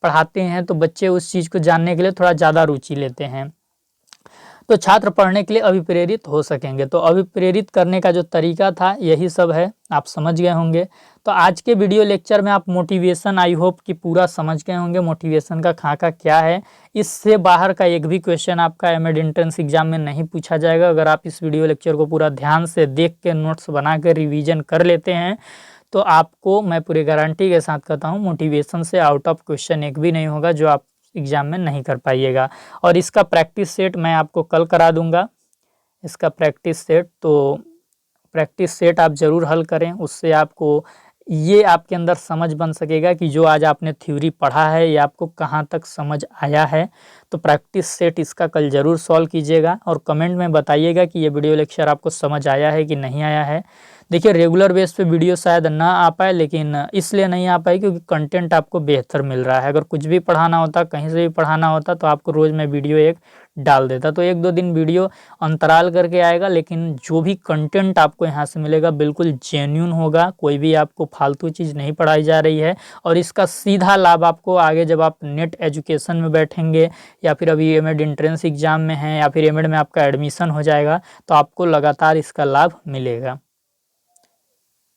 पढ़ाते हैं तो बच्चे उस चीज़ को जानने के लिए थोड़ा ज़्यादा रुचि लेते हैं, तो छात्र पढ़ने के लिए अभिप्रेरित हो सकेंगे। तो अभिप्रेरित करने का जो तरीका था यही सब है, आप समझ गए होंगे। तो आज के वीडियो लेक्चर में आप मोटिवेशन आई होप कि पूरा समझ गए होंगे, मोटिवेशन का खाका क्या है। इससे बाहर का एक भी क्वेश्चन आपका एमएड एंट्रेंस एग्जाम में नहीं पूछा जाएगा। अगर आप इस वीडियो लेक्चर को पूरा ध्यान से देख के नोट्स बना कर रिविजन कर लेते हैं तो आपको मैं पूरी गारंटी के साथ कहता हूँ मोटिवेशन से आउट ऑफ क्वेश्चन एक भी नहीं होगा जो आप एग्ज़ाम में नहीं कर पाइएगा। और इसका प्रैक्टिस सेट मैं आपको कल करा दूंगा, इसका प्रैक्टिस सेट। तो प्रैक्टिस सेट आप ज़रूर हल करें, उससे आपको ये आपके अंदर समझ बन सकेगा कि जो आज आपने थ्योरी पढ़ा है ये आपको कहाँ तक समझ आया है। तो प्रैक्टिस सेट इसका कल ज़रूर सॉल्व कीजिएगा और कमेंट में बताइएगा कि ये वीडियो लेक्चर आपको समझ आया है कि नहीं आया है। देखिए रेगुलर बेस पे वीडियो शायद ना आ पाए, लेकिन इसलिए नहीं आ पाई क्योंकि कंटेंट आपको बेहतर मिल रहा है। अगर कुछ भी पढ़ाना होता, कहीं से भी पढ़ाना होता, तो आपको रोज़ मैं वीडियो एक डाल देता। तो 1-2 दिन वीडियो अंतराल करके आएगा, लेकिन जो भी कंटेंट आपको यहाँ से मिलेगा बिल्कुल जेन्युइन होगा, कोई भी आपको फालतू चीज़ नहीं पढ़ाई जा रही है। और इसका सीधा लाभ आपको आगे जब आप नेट एजुकेशन में बैठेंगे या फिर अभी एमएड एंट्रेंस एग्जाम में हैं या फिर एमएड में आपका एडमिशन हो जाएगा तो आपको लगातार इसका लाभ मिलेगा।